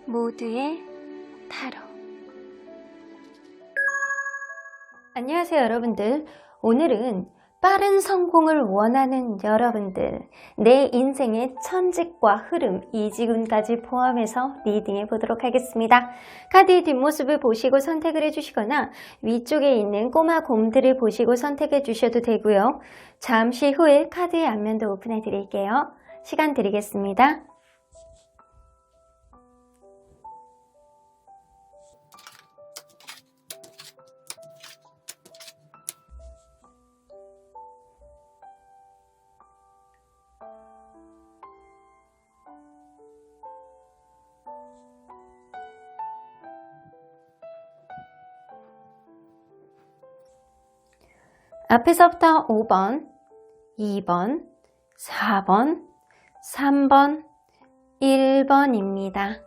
모두의 타로. 안녕하세요 여러분들. 오늘은 빠른 성공을 원하는 여러분들, 내 인생의 천직과 흐름, 이직운까지 포함해서 리딩해 보도록 하겠습니다. 카드의 뒷모습을 보시고 선택을 해주시거나 위쪽에 있는 꼬마 곰들을 보시고 선택해 주셔도 되고요. 잠시 후에 카드의 앞면도 오픈해 드릴게요. 시간 드리겠습니다. 앞에서부터 5번, 2번, 4번, 3번, 1번입니다.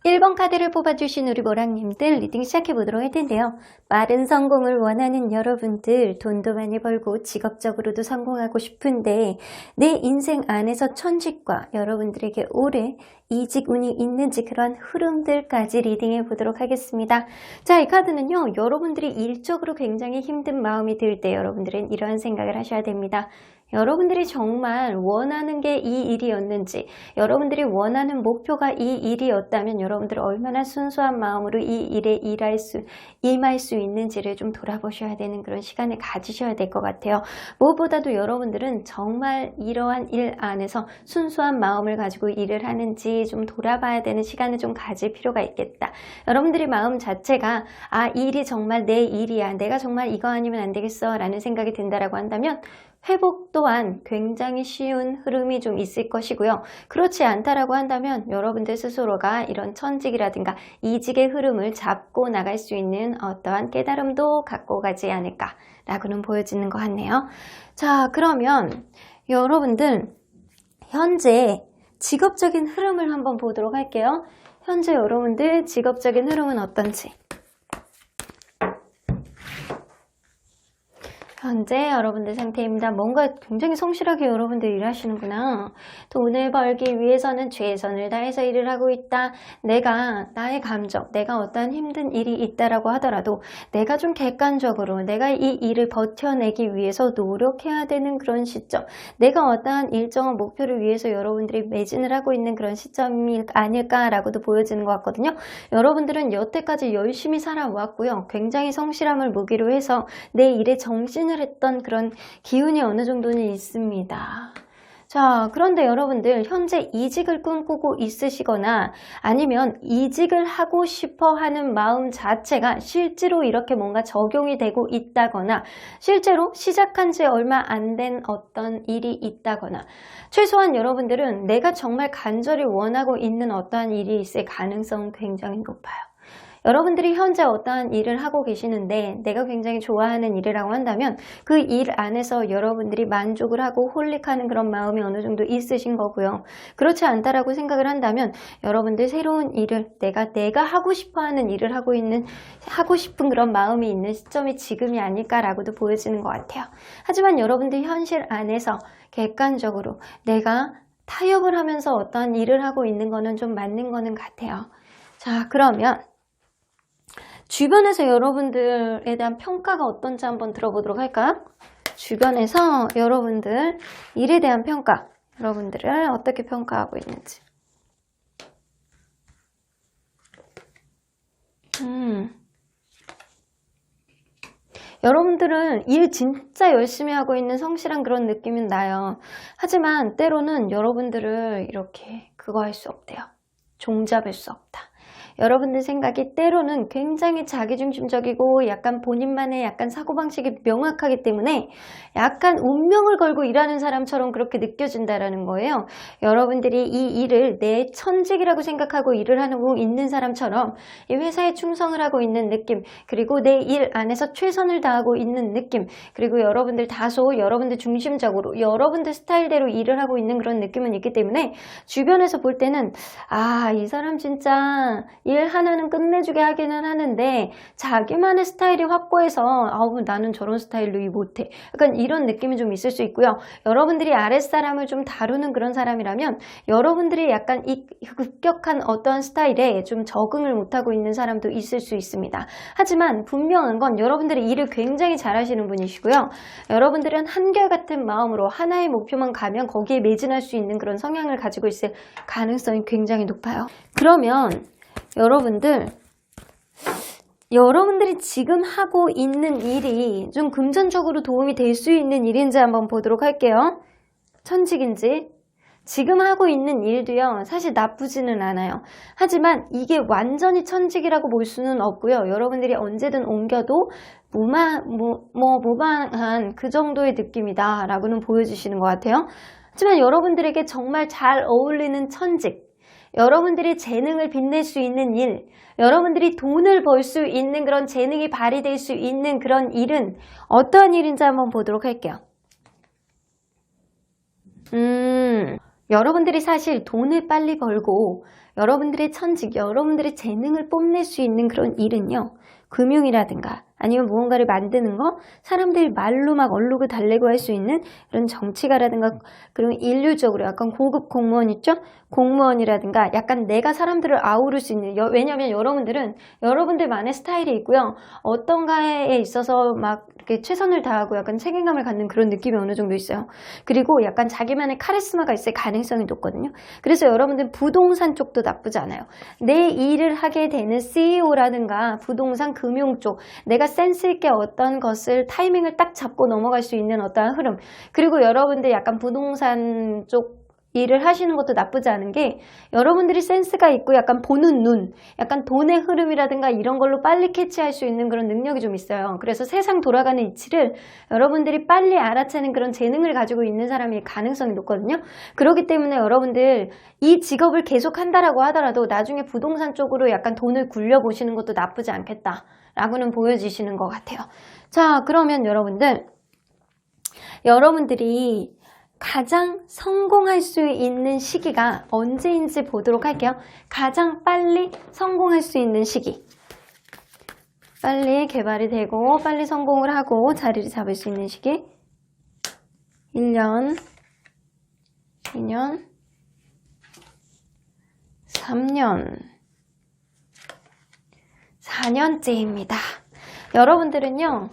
1번 카드를 뽑아주신 우리 모랑님들 리딩 시작해보도록 할 텐데요. 빠른 성공을 원하는 여러분들, 돈도 많이 벌고 직업적으로도 성공하고 싶은데 내 인생 안에서 천직과 여러분들에게 올해 이직운이 있는지 그런 흐름들까지 리딩해 보도록 하겠습니다. 자, 이 카드는요, 여러분들이 일적으로 굉장히 힘든 마음이 들 때 여러분들은 이러한 생각을 하셔야 됩니다. 여러분들이 정말 원하는 게 이 일이었는지, 여러분들이 원하는 목표가 이 일이었다면 여러분들은 얼마나 순수한 마음으로 이 일에 임할 수 있는지를 좀 돌아보셔야 되는 그런 시간을 가지셔야 될 것 같아요. 무엇보다도 여러분들은 정말 이러한 일 안에서 순수한 마음을 가지고 일을 하는지 좀 돌아봐야 되는 시간을 좀 가질 필요가 있겠다. 여러분들의 마음 자체가 이 일이 정말 내 일이야, 내가 정말 이거 아니면 안 되겠어 라는 생각이 든다라고 한다면 회복 또한 굉장히 쉬운 흐름이 좀 있을 것이고요. 그렇지 않다라고 한다면 여러분들 스스로가 이런 천직이라든가 이직의 흐름을 잡고 나갈 수 있는 어떠한 깨달음도 갖고 가지 않을까라고는 보여지는 것 같네요. 자, 그러면 여러분들 현재 직업적인 흐름을 한번 보도록 할게요. 현재 여러분들 직업적인 흐름은 어떤지. 현재 여러분들 상태입니다. 뭔가 굉장히 성실하게 여러분들 일하시는구나. 돈을 벌기 위해서는 최선을 다해서 일을 하고 있다. 내가 나의 감정, 내가 어떠한 힘든 일이 있다라고 하더라도 내가 좀 객관적으로 내가 이 일을 버텨내기 위해서 노력해야 되는 그런 시점, 내가 어떠한 일정한 목표를 위해서 여러분들이 매진을 하고 있는 그런 시점이 아닐까라고도 보여지는 것 같거든요. 여러분들은 여태까지 열심히 살아왔고요. 굉장히 성실함을 무기로 해서 내 일에 정신을 했던 그런 기운이 어느 정도는 있습니다. 자, 그런데 여러분들 현재 이직을 꿈꾸고 있으시거나 아니면 이직을 하고 싶어 하는 마음 자체가 실제로 이렇게 뭔가 적용이 되고 있다거나 실제로 시작한 지 얼마 안 된 어떤 일이 있다거나 최소한 여러분들은 내가 정말 간절히 원하고 있는 어떠한 일이 있을 가능성은 굉장히 높아요. 여러분들이 현재 어떠한 일을 하고 계시는데 내가 굉장히 좋아하는 일이라고 한다면 그 일 안에서 여러분들이 만족을 하고 홀릭하는 그런 마음이 어느 정도 있으신 거고요. 그렇지 않다라고 생각을 한다면 여러분들 새로운 일을 내가 하고 싶어하는 일을 하고 싶은 그런 마음이 있는 시점이 지금이 아닐까라고도 보여지는 것 같아요. 하지만 여러분들 현실 안에서 객관적으로 내가 타협을 하면서 어떠한 일을 하고 있는 거는 좀 맞는 거는 같아요. 자, 그러면 주변에서 여러분들에 대한 평가가 어떤지 한번 들어보도록 할까요? 주변에서 여러분들 일에 대한 평가, 여러분들을 어떻게 평가하고 있는지. 여러분들은 일 진짜 열심히 하고 있는 성실한 그런 느낌은 나요. 하지만 때로는 여러분들을 이렇게 그거 할 수 없대요. 종잡을 수 없다. 여러분들 생각이 때로는 굉장히 자기중심적이고 약간 본인만의 약간 사고방식이 명확하기 때문에 약간 운명을 걸고 일하는 사람처럼 그렇게 느껴진다라는 거예요. 여러분들이 이 일을 내 천직이라고 생각하고 일을 하고 있는 사람처럼 이 회사에 충성을 하고 있는 느낌, 그리고 내 일 안에서 최선을 다하고 있는 느낌, 그리고 여러분들 다소 여러분들 중심적으로 여러분들 스타일대로 일을 하고 있는 그런 느낌은 있기 때문에 주변에서 볼 때는 이 사람 진짜 일 하나는 끝내주게 하기는 하는데 자기만의 스타일이 확고해서 아우 나는 저런 스타일로 일 못해. 약간 이런 느낌이 좀 있을 수 있고요. 여러분들이 아랫사람을 좀 다루는 그런 사람이라면 여러분들이 약간 이 급격한 어떠한 스타일에 좀 적응을 못하고 있는 사람도 있을 수 있습니다. 하지만 분명한 건 여러분들이 일을 굉장히 잘하시는 분이시고요. 여러분들은 한결같은 마음으로 하나의 목표만 가면 거기에 매진할 수 있는 그런 성향을 가지고 있을 가능성이 굉장히 높아요. 그러면 여러분들이 지금 하고 있는 일이 좀 금전적으로 도움이 될 수 있는 일인지 한번 보도록 할게요. 천직인지. 지금 하고 있는 일도요, 사실 나쁘지는 않아요. 하지만 이게 완전히 천직이라고 볼 수는 없고요. 여러분들이 언제든 옮겨도 무방한 그 정도의 느낌이다 라고는 보여주시는 것 같아요. 하지만 여러분들에게 정말 잘 어울리는 천직, 여러분들이 재능을 빛낼 수 있는 일, 여러분들이 돈을 벌 수 있는 그런 재능이 발휘될 수 있는 그런 일은 어떠한 일인지 한번 보도록 할게요. 여러분들이 사실 돈을 빨리 벌고 여러분들의 천직, 여러분들의 재능을 뽐낼 수 있는 그런 일은요, 금융이라든가 아니면 무언가를 만드는 거, 사람들이 말로 막 얼르고 달래고 할 수 있는 그런 정치가라든가 그런 인류적으로 약간 고급 공무원 있죠? 공무원이라든가 약간 내가 사람들을 아우를 수 있는, 왜냐하면 여러분들은 여러분들만의 스타일이 있고요. 어떤가에 있어서 막 이렇게 최선을 다하고 약간 책임감을 갖는 그런 느낌이 어느 정도 있어요. 그리고 약간 자기만의 카리스마가 있을 가능성이 높거든요. 그래서 여러분들 부동산 쪽도 나쁘지 않아요. 내 일을 하게 되는 CEO라든가 부동산 금융 쪽, 내가 센스 있게 어떤 것을 타이밍을 딱 잡고 넘어갈 수 있는 어떠한 흐름, 그리고 여러분들 약간 부동산 쪽 일을 하시는 것도 나쁘지 않은 게 여러분들이 센스가 있고 약간 보는 눈, 약간 돈의 흐름이라든가 이런 걸로 빨리 캐치할 수 있는 그런 능력이 좀 있어요. 그래서 세상 돌아가는 이치를 여러분들이 빨리 알아채는 그런 재능을 가지고 있는 사람이 가능성이 높거든요. 그렇기 때문에 여러분들 이 직업을 계속 한다라고 하더라도 나중에 부동산 쪽으로 약간 돈을 굴려보시는 것도 나쁘지 않겠다 라고는 보여지시는 것 같아요. 자, 그러면 여러분들이 가장 성공할 수 있는 시기가 언제인지 보도록 할게요. 가장 빨리 성공할 수 있는 시기. 빨리 개발이 되고 빨리 성공을 하고 자리를 잡을 수 있는 시기. 1년, 2년, 3년, 4년째입니다. 여러분들은요,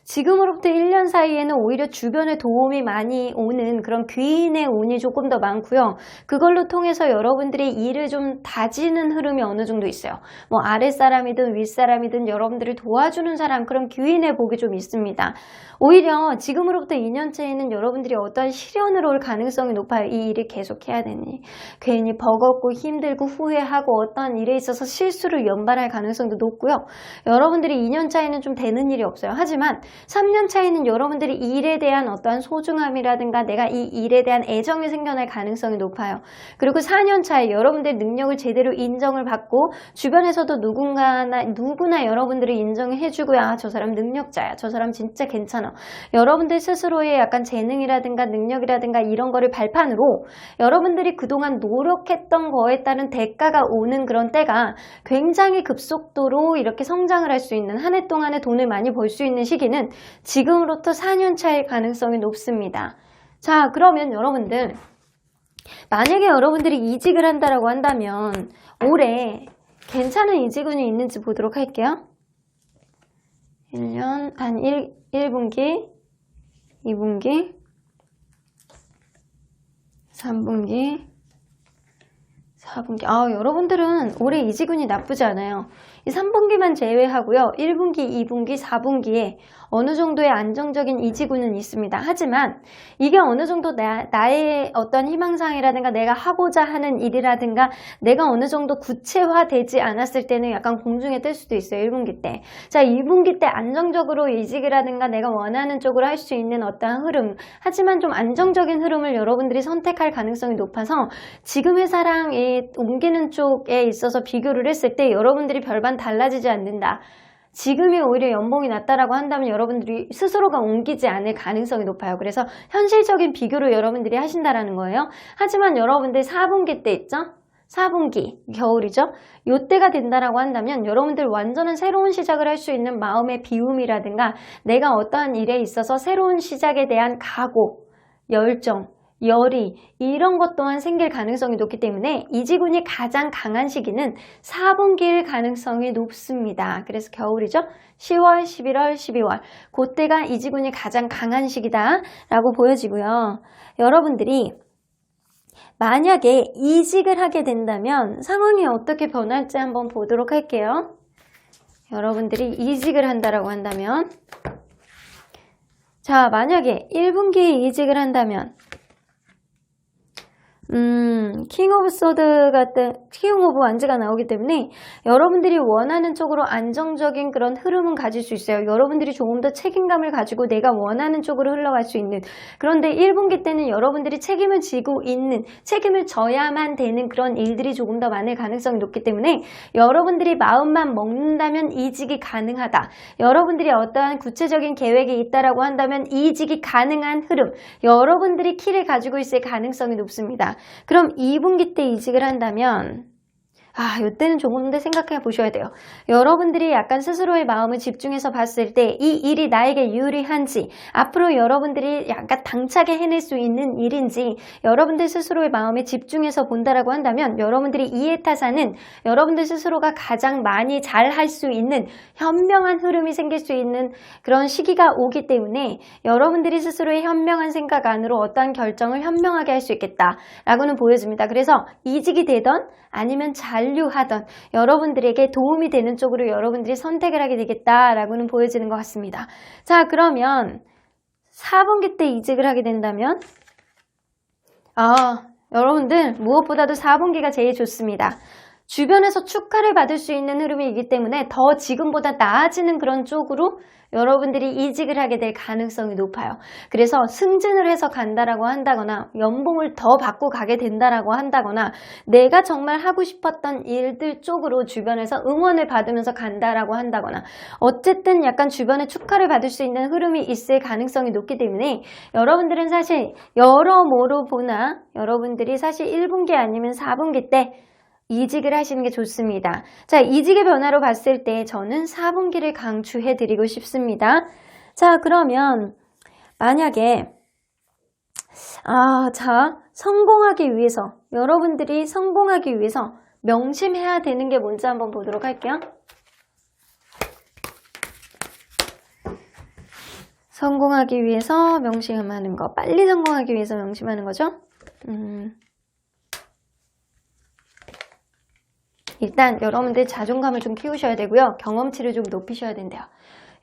지금으로부터 1년 사이에는 오히려 주변에 도움이 많이 오는 그런 귀인의 운이 조금 더 많고요. 그걸로 통해서 여러분들이 일을 좀 다지는 흐름이 어느 정도 있어요. 뭐 아랫사람이든 윗사람이든 여러분들을 도와주는 사람, 그런 귀인의 복이 좀 있습니다. 오히려 지금으로부터 2년째에는 여러분들이 어떤 시련으로 올 가능성이 높아요. 이 일을 계속해야 되니. 괜히 버겁고 힘들고 후회하고 어떤 일에 있어서 실수를 연발할 가능성도 높고요. 여러분들이 2년 차에는 좀 되는 일이 없어요. 하지만 3년 차에는 여러분들이 일에 대한 어떠한 소중함이라든가 내가 이 일에 대한 애정이 생겨날 가능성이 높아요. 그리고 4년 차에 여러분들의 능력을 제대로 인정을 받고 주변에서도 누구나 여러분들을 인정해주고, 아, 저 사람 능력자야, 저 사람 진짜 괜찮아. 여러분들 스스로의 약간 재능이라든가 능력이라든가 이런 거를 발판으로 여러분들이 그동안 노력했던 거에 따른 대가가 오는 그런 때가 굉장히 급속도로 이렇게 성장을 할 수 있는, 한 해 동안에 돈을 많이 벌 수 있는 시기는 지금으로부터 4년 차일 가능성이 높습니다. 자, 그러면 여러분들, 만약에 여러분들이 이직을 한다라고 한다면 올해 괜찮은 이직운이 있는지 보도록 할게요. 1년, 한 1분기, 2분기, 3분기, 4분기. 여러분들은 올해 이직운이 나쁘지 않아요. 이 3분기만 제외하고요. 1분기, 2분기, 4분기에 어느 정도의 안정적인 이직운은 있습니다. 하지만 이게 어느 정도 나의 어떤 희망사항이라든가 내가 하고자 하는 일이라든가 내가 어느 정도 구체화되지 않았을 때는 약간 공중에 뜰 수도 있어요. 1분기 때. 자, 2분기 때 안정적으로 이직이라든가 내가 원하는 쪽으로 할 수 있는 어떤 흐름, 하지만 좀 안정적인 흐름을 여러분들이 선택할 가능성이 높아서 지금 회사랑 옮기는 쪽에 있어서 비교를 했을 때 여러분들이 별반 달라지지 않는다. 지금이 오히려 연봉이 낮다라고 한다면 여러분들이 스스로가 옮기지 않을 가능성이 높아요. 그래서 현실적인 비교를 여러분들이 하신다라는 거예요. 하지만 여러분들 4분기 때 있죠? 4분기, 겨울이죠. 요때가 된다라고 한다면 여러분들 완전한 새로운 시작을 할 수 있는 마음의 비움이라든가 내가 어떠한 일에 있어서 새로운 시작에 대한 각오, 열정, 열이 이런 것 또한 생길 가능성이 높기 때문에 이지군이 가장 강한 시기는 4분기일 가능성이 높습니다. 그래서 겨울이죠. 10월, 11월, 12월 그때가 이지군이 가장 강한 시기다 라고 보여지고요. 여러분들이 만약에 이직을 하게 된다면 상황이 어떻게 변할지 한번 보도록 할게요. 여러분들이 이직을 한다라고 한다면 자, 만약에 1분기에 이직을 한다면 킹 오브 소드 같은 킹 오브 완즈가 나오기 때문에 여러분들이 원하는 쪽으로 안정적인 그런 흐름은 가질 수 있어요. 여러분들이 조금 더 책임감을 가지고 내가 원하는 쪽으로 흘러갈 수 있는 그런데 1분기 때는 여러분들이 책임을 지고 있는 책임을 져야만 되는 그런 일들이 조금 더 많을 가능성이 높기 때문에 여러분들이 마음만 먹는다면 이직이 가능하다. 여러분들이 어떠한 구체적인 계획이 있다라고 한다면 이직이 가능한 흐름 여러분들이 키를 가지고 있을 가능성이 높습니다. 그럼 2분기 때 이직을 한다면 이때는 조금 더 생각해 보셔야 돼요. 여러분들이 약간 스스로의 마음을 집중해서 봤을 때 이 일이 나에게 유리한지 앞으로 여러분들이 약간 당차게 해낼 수 있는 일인지 여러분들 스스로의 마음에 집중해서 본다라고 한다면 여러분들이 이에 타사는 여러분들 스스로가 가장 많이 잘 할 수 있는 현명한 흐름이 생길 수 있는 그런 시기가 오기 때문에 여러분들이 스스로의 현명한 생각 안으로 어떠한 결정을 현명하게 할 수 있겠다라고는 보여집니다. 그래서 이직이 되던 아니면 잔류하던 여러분들에게 도움이 되는 쪽으로 여러분들이 선택을 하게 되겠다라고는 보여지는 것 같습니다. 자, 그러면 4분기 때 이직을 하게 된다면 여러분들 무엇보다도 4분기가 제일 좋습니다. 주변에서 축하를 받을 수 있는 흐름이기 때문에 더 지금보다 나아지는 그런 쪽으로 여러분들이 이직을 하게 될 가능성이 높아요. 그래서 승진을 해서 간다라고 한다거나 연봉을 더 받고 가게 된다라고 한다거나 내가 정말 하고 싶었던 일들 쪽으로 주변에서 응원을 받으면서 간다라고 한다거나 어쨌든 약간 주변에 축하를 받을 수 있는 흐름이 있을 가능성이 높기 때문에 여러분들은 사실 여러모로 보나 여러분들이 사실 1분기 아니면 4분기 때 이직을 하시는 게 좋습니다. 자, 이직의 변화로 봤을 때 저는 4분기를 강추해 드리고 싶습니다. 자, 그러면 만약에 성공하기 위해서 여러분들이 성공하기 위해서 명심해야 되는 게 뭔지 한번 보도록 할게요. 성공하기 위해서 명심하는 거, 빨리 성공하기 위해서 명심하는 거죠. 일단 여러분들 자존감을 좀 키우셔야 되고요. 경험치를 좀 높이셔야 된대요.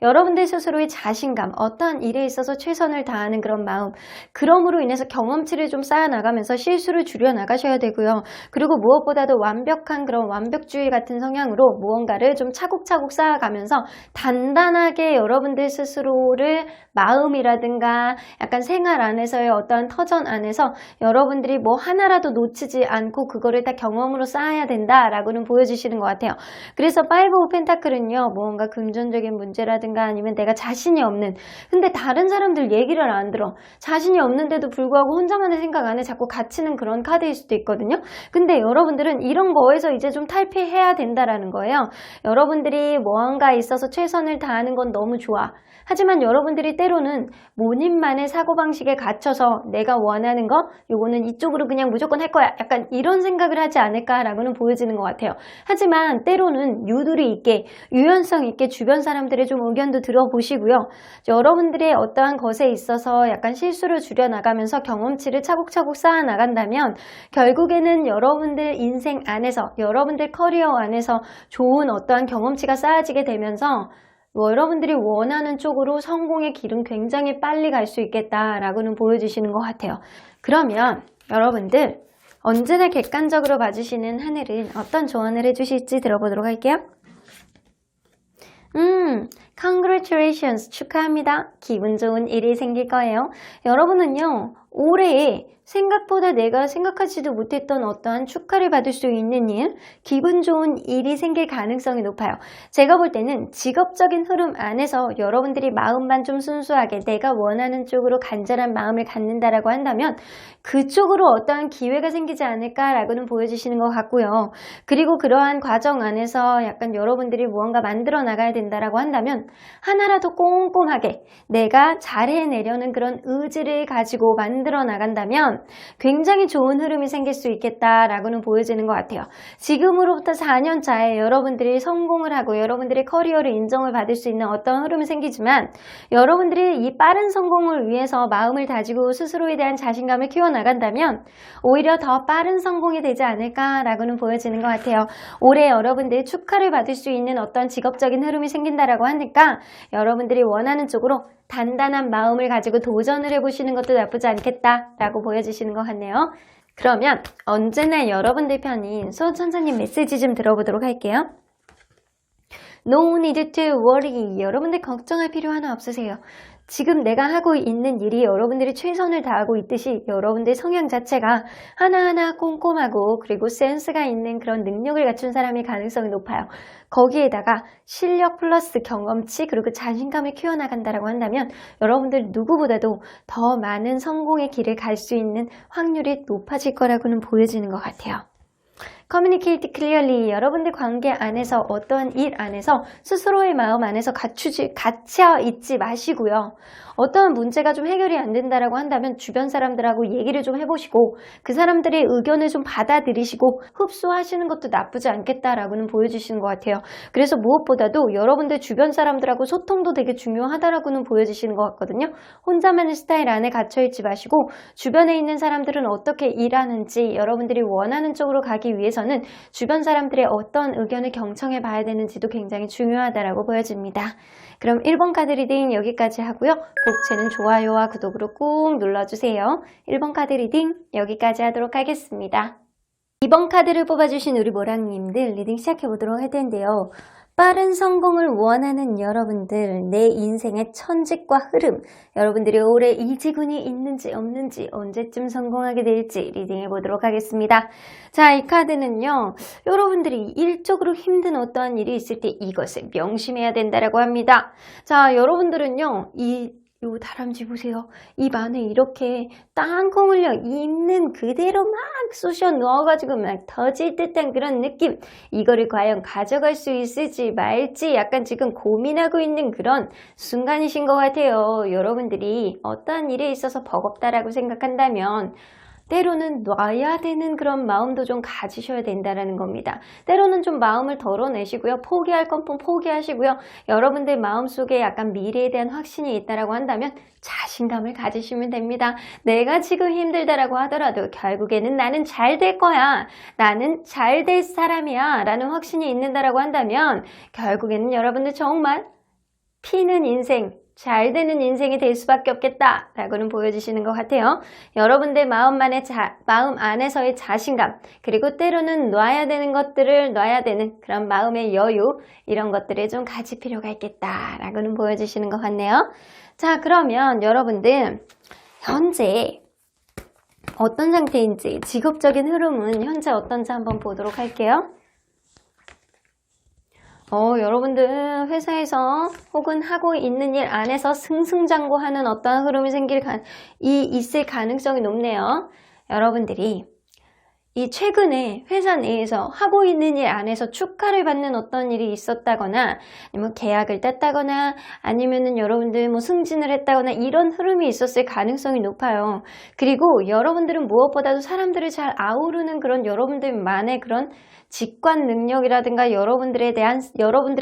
여러분들 스스로의 자신감, 어떠한 일에 있어서 최선을 다하는 그런 마음, 그럼으로 인해서 경험치를 좀 쌓아나가면서 실수를 줄여나가셔야 되고요. 그리고 무엇보다도 완벽한 그런 완벽주의 같은 성향으로 무언가를 좀 차곡차곡 쌓아가면서 단단하게 여러분들 스스로를 마음이라든가 약간 생활 안에서의 어떠한 터전 안에서 여러분들이 뭐 하나라도 놓치지 않고 그거를 다 경험으로 쌓아야 된다라고는 보여주시는 것 같아요. 그래서 5 오브 펜타클은요, 무언가 금전적인 문제라든가 아니면 내가 자신이 없는 근데 다른 사람들 얘기를 안 들어 자신이 없는데도 불구하고 혼자만의 생각 안에 자꾸 갇히는 그런 카드일 수도 있거든요. 근데 여러분들은 이런 거에서 이제 좀 탈피해야 된다라는 거예요. 여러분들이 무언가 있어서 최선을 다하는 건 너무 좋아. 하지만 여러분들이 때로는 본인만의 사고방식에 갇혀서 내가 원하는 거 요거는 이쪽으로 그냥 무조건 할 거야 약간 이런 생각을 하지 않을까라고는 보여지는 것 같아요. 하지만 때로는 유두리 있게 유연성 있게 주변 사람들의 좀 의견도 들어보시고요. 여러분들의 어떠한 것에 있어서 약간 실수를 줄여나가면서 경험치를 차곡차곡 쌓아나간다면 결국에는 여러분들 인생 안에서 여러분들 커리어 안에서 좋은 어떠한 경험치가 쌓아지게 되면서 여러분들이 원하는 쪽으로 성공의 길은 굉장히 빨리 갈 수 있겠다라고는 보여주시는 것 같아요. 그러면 여러분들 언제나 객관적으로 봐주시는 하늘은 어떤 조언을 해주실지 들어보도록 할게요. Congratulations, 축하합니다. 기분 좋은 일이 생길 거예요. 여러분은요, 올해에 생각보다 내가 생각하지도 못했던 어떠한 축하를 받을 수 있는 일, 기분 좋은 일이 생길 가능성이 높아요. 제가 볼 때는 직업적인 흐름 안에서 여러분들이 마음만 좀 순수하게 내가 원하는 쪽으로 간절한 마음을 갖는다라고 한다면 그쪽으로 어떠한 기회가 생기지 않을까라고는 보여주시는 것 같고요. 그리고 그러한 과정 안에서 약간 여러분들이 무언가 만들어 나가야 된다라고 한다면 하나라도 꼼꼼하게 내가 잘 해내려는 그런 의지를 가지고 만들어 나간다면 굉장히 좋은 흐름이 생길 수 있겠다라고는 보여지는 것 같아요. 지금으로부터 4년 차에 여러분들이 성공을 하고 여러분들의 커리어를 인정을 받을 수 있는 어떤 흐름이 생기지만 여러분들이 이 빠른 성공을 위해서 마음을 다지고 스스로에 대한 자신감을 키워나간다면 오히려 더 빠른 성공이 되지 않을까라고는 보여지는 것 같아요. 올해 여러분들 축하를 받을 수 있는 어떤 직업적인 흐름이 생긴다라고 하니까 여러분들이 원하는 쪽으로 단단한 마음을 가지고 도전을 해보시는 것도 나쁘지 않겠다라고 보여주시는 것 같네요. 그러면 언제나 여러분들 편인 수호천사님 메시지 좀 들어보도록 할게요. No need to worry. 여러분들 걱정할 필요 하나 없으세요. 지금 내가 하고 있는 일이 여러분들이 최선을 다하고 있듯이 여러분들 성향 자체가 하나하나 꼼꼼하고 그리고 센스가 있는 그런 능력을 갖춘 사람일 가능성이 높아요. 거기에다가 실력 플러스 경험치 그리고 자신감을 키워나간다라고 한다면 여러분들 누구보다도 더 많은 성공의 길을 갈 수 있는 확률이 높아질 거라고는 보여지는 것 같아요. Communicate clearly. 여러분들 관계 안에서 어떠한 일 안에서 스스로의 마음 안에서 갇혀 있지 마시고요. 어떠한 문제가 좀 해결이 안 된다라고 한다면 주변 사람들하고 얘기를 좀 해보시고 그 사람들의 의견을 좀 받아들이시고 흡수하시는 것도 나쁘지 않겠다라고는 보여주시는 것 같아요. 그래서 무엇보다도 여러분들 주변 사람들하고 소통도 되게 중요하다라고는 보여주시는 것 같거든요. 혼자만의 스타일 안에 갇혀있지 마시고 주변에 있는 사람들은 어떻게 일하는지 여러분들이 원하는 쪽으로 가기 위해서는 주변 사람들의 어떤 의견을 경청해 봐야 되는지도 굉장히 중요하다라고 보여집니다. 그럼 1번 카드 리딩 여기까지 하고요. 복채는 좋아요와 구독으로 꾹 눌러주세요. 1번 카드 리딩 여기까지 하도록 하겠습니다. 2번 카드를 뽑아주신 우리 모랑님들 리딩 시작해보도록 할 텐데요. 빠른 성공을 원하는 여러분들, 내 인생의 천직과 흐름, 여러분들이 올해 이 지군이 있는지 없는지 언제쯤 성공하게 될지 리딩해 보도록 하겠습니다. 자, 이 카드는요, 여러분들이 일적으로 힘든 어떠한 일이 있을 때 이것을 명심해야 된다라고 합니다. 자, 여러분들은요, 요 다람쥐 보세요. 입 안에 이렇게 땅콩 흘려 있는 그대로 막 쑤셔 넣어가지고 막 터질 듯한 그런 느낌. 이거를 과연 가져갈 수 있을지 말지 약간 지금 고민하고 있는 그런 순간이신 것 같아요. 여러분들이 어떠한 일에 있어서 버겁다라고 생각한다면 때로는 놔야 되는 그런 마음도 좀 가지셔야 된다는 겁니다. 때로는 좀 마음을 덜어내시고요. 포기할 건 포기하시고요. 여러분들 마음속에 약간 미래에 대한 확신이 있다라고 한다면 자신감을 가지시면 됩니다. 내가 지금 힘들다라고 하더라도 결국에는 나는 잘 될 거야. 나는 잘 될 사람이야. 라는 확신이 있는다라고 한다면 결국에는 여러분들 정말 피는 인생, 잘 되는 인생이 될 수밖에 없겠다 라고는 보여주시는 것 같아요. 여러분들 마음 안에서의 자신감, 그리고 때로는 놔야 되는 것들을 놔야 되는 그런 마음의 여유, 이런 것들을 좀 가질 필요가 있겠다 라고는 보여주시는 것 같네요. 자, 그러면 여러분들 현재 어떤 상태인지, 직업적인 흐름은 현재 어떤지 한번 보도록 할게요. 여러분들 회사에서 혹은 하고 있는 일 안에서 승승장구하는 어떤 흐름이 있을 가능성이 높네요. 여러분들이 이 최근에 회사 내에서 하고 있는 일 안에서 축하를 받는 어떤 일이 있었다거나 아니면 계약을 땄다거나 아니면은 여러분들 뭐 승진을 했다거나 이런 흐름이 있었을 가능성이 높아요. 그리고 여러분들은 무엇보다도 사람들을 잘 아우르는 그런 여러분들만의 그런 직관 능력이라든가 여러분들의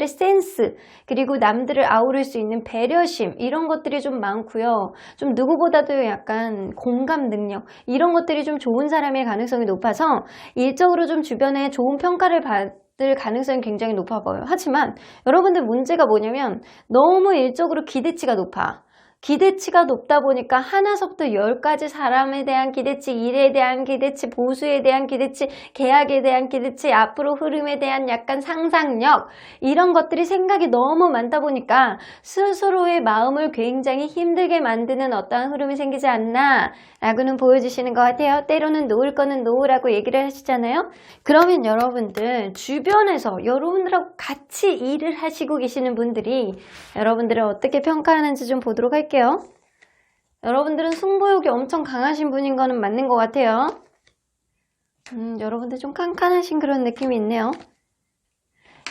센스, 그리고 남들을 아우를 수 있는 배려심, 이런 것들이 좀 많고요. 좀 누구보다도 약간 공감 능력, 이런 것들이 좀 좋은 사람일 가능성이 높아서 일적으로 좀 주변에 좋은 평가를 받을 가능성이 굉장히 높아 보여요. 하지만 여러분들 문제가 뭐냐면 너무 일적으로 기대치가 높아. 기대치가 높다 보니까 하나서부터 10가지 사람에 대한 기대치, 일에 대한 기대치, 보수에 대한 기대치, 계약에 대한 기대치, 앞으로 흐름에 대한 약간 상상력, 이런 것들이 생각이 너무 많다 보니까 스스로의 마음을 굉장히 힘들게 만드는 어떠한 흐름이 생기지 않나 라고는 보여주시는 것 같아요. 때로는 놓을 거는 놓으라고 얘기를 하시잖아요. 그러면 여러분들 주변에서 여러분들하고 같이 일을 하시고 계시는 분들이 여러분들을 어떻게 평가하는지 좀 보도록 할게요. 여러분들은 승부욕이 엄청 강하신 분인 거는 맞는 것 같아요. 여러분들 좀 깐깐하신 그런 느낌이 있네요.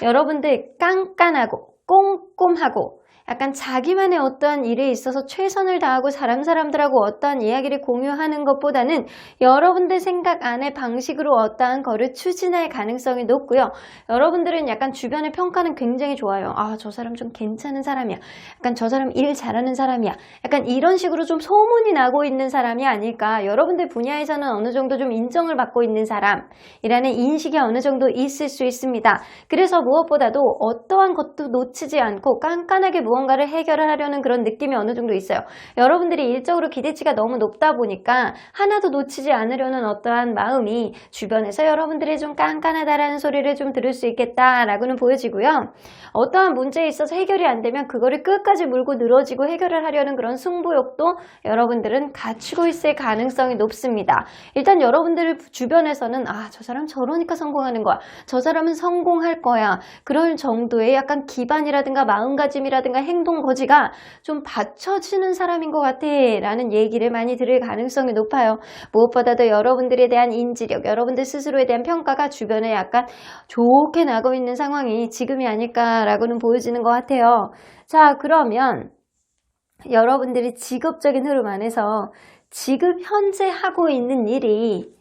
여러분들 깐깐하고 꼼꼼하고 약간 자기만의 어떠한 일에 있어서 최선을 다하고 사람들하고 어떠한 이야기를 공유하는 것보다는 여러분들 생각 안의 방식으로 어떠한 거를 추진할 가능성이 높고요. 여러분들은 약간 주변의 평가는 굉장히 좋아요. 아, 저 사람 좀 괜찮은 사람이야. 약간 저 사람 일 잘하는 사람이야. 약간 이런 식으로 좀 소문이 나고 있는 사람이 아닐까. 여러분들 분야에서는 어느 정도 좀 인정을 받고 있는 사람이라는 인식이 어느 정도 있을 수 있습니다. 그래서 무엇보다도 어떠한 것도 놓치지 않고 깐깐하게 무언가를 해결을 하려는 그런 느낌이 어느 정도 있어요. 여러분들이 일적으로 기대치가 너무 높다 보니까 하나도 놓치지 않으려는 어떠한 마음이 주변에서 여러분들이 좀 깐깐하다라는 소리를 좀 들을 수 있겠다라고는 보여지고요. 어떠한 문제에 있어서 해결이 안 되면 그거를 끝까지 물고 늘어지고 해결을 하려는 그런 승부욕도 여러분들은 갖추고 있을 가능성이 높습니다. 일단 여러분들 주변에서는 아, 저 사람 저러니까 성공하는 거야. 저 사람은 성공할 거야. 그럴 정도의 약간 기반이라든가 마음가짐이라든가 행동 거지가 좀 받쳐지는 사람인 것 같아 라는 얘기를 많이 들을 가능성이 높아요. 무엇보다도 여러분들에 대한 인지력, 여러분들 스스로에 대한 평가가 주변에 약간 좋게 나고 있는 상황이 지금이 아닐까라고는 보여지는 것 같아요. 자, 그러면 여러분들이 직업적인 흐름 안에서 지금 현재 하고 있는 일이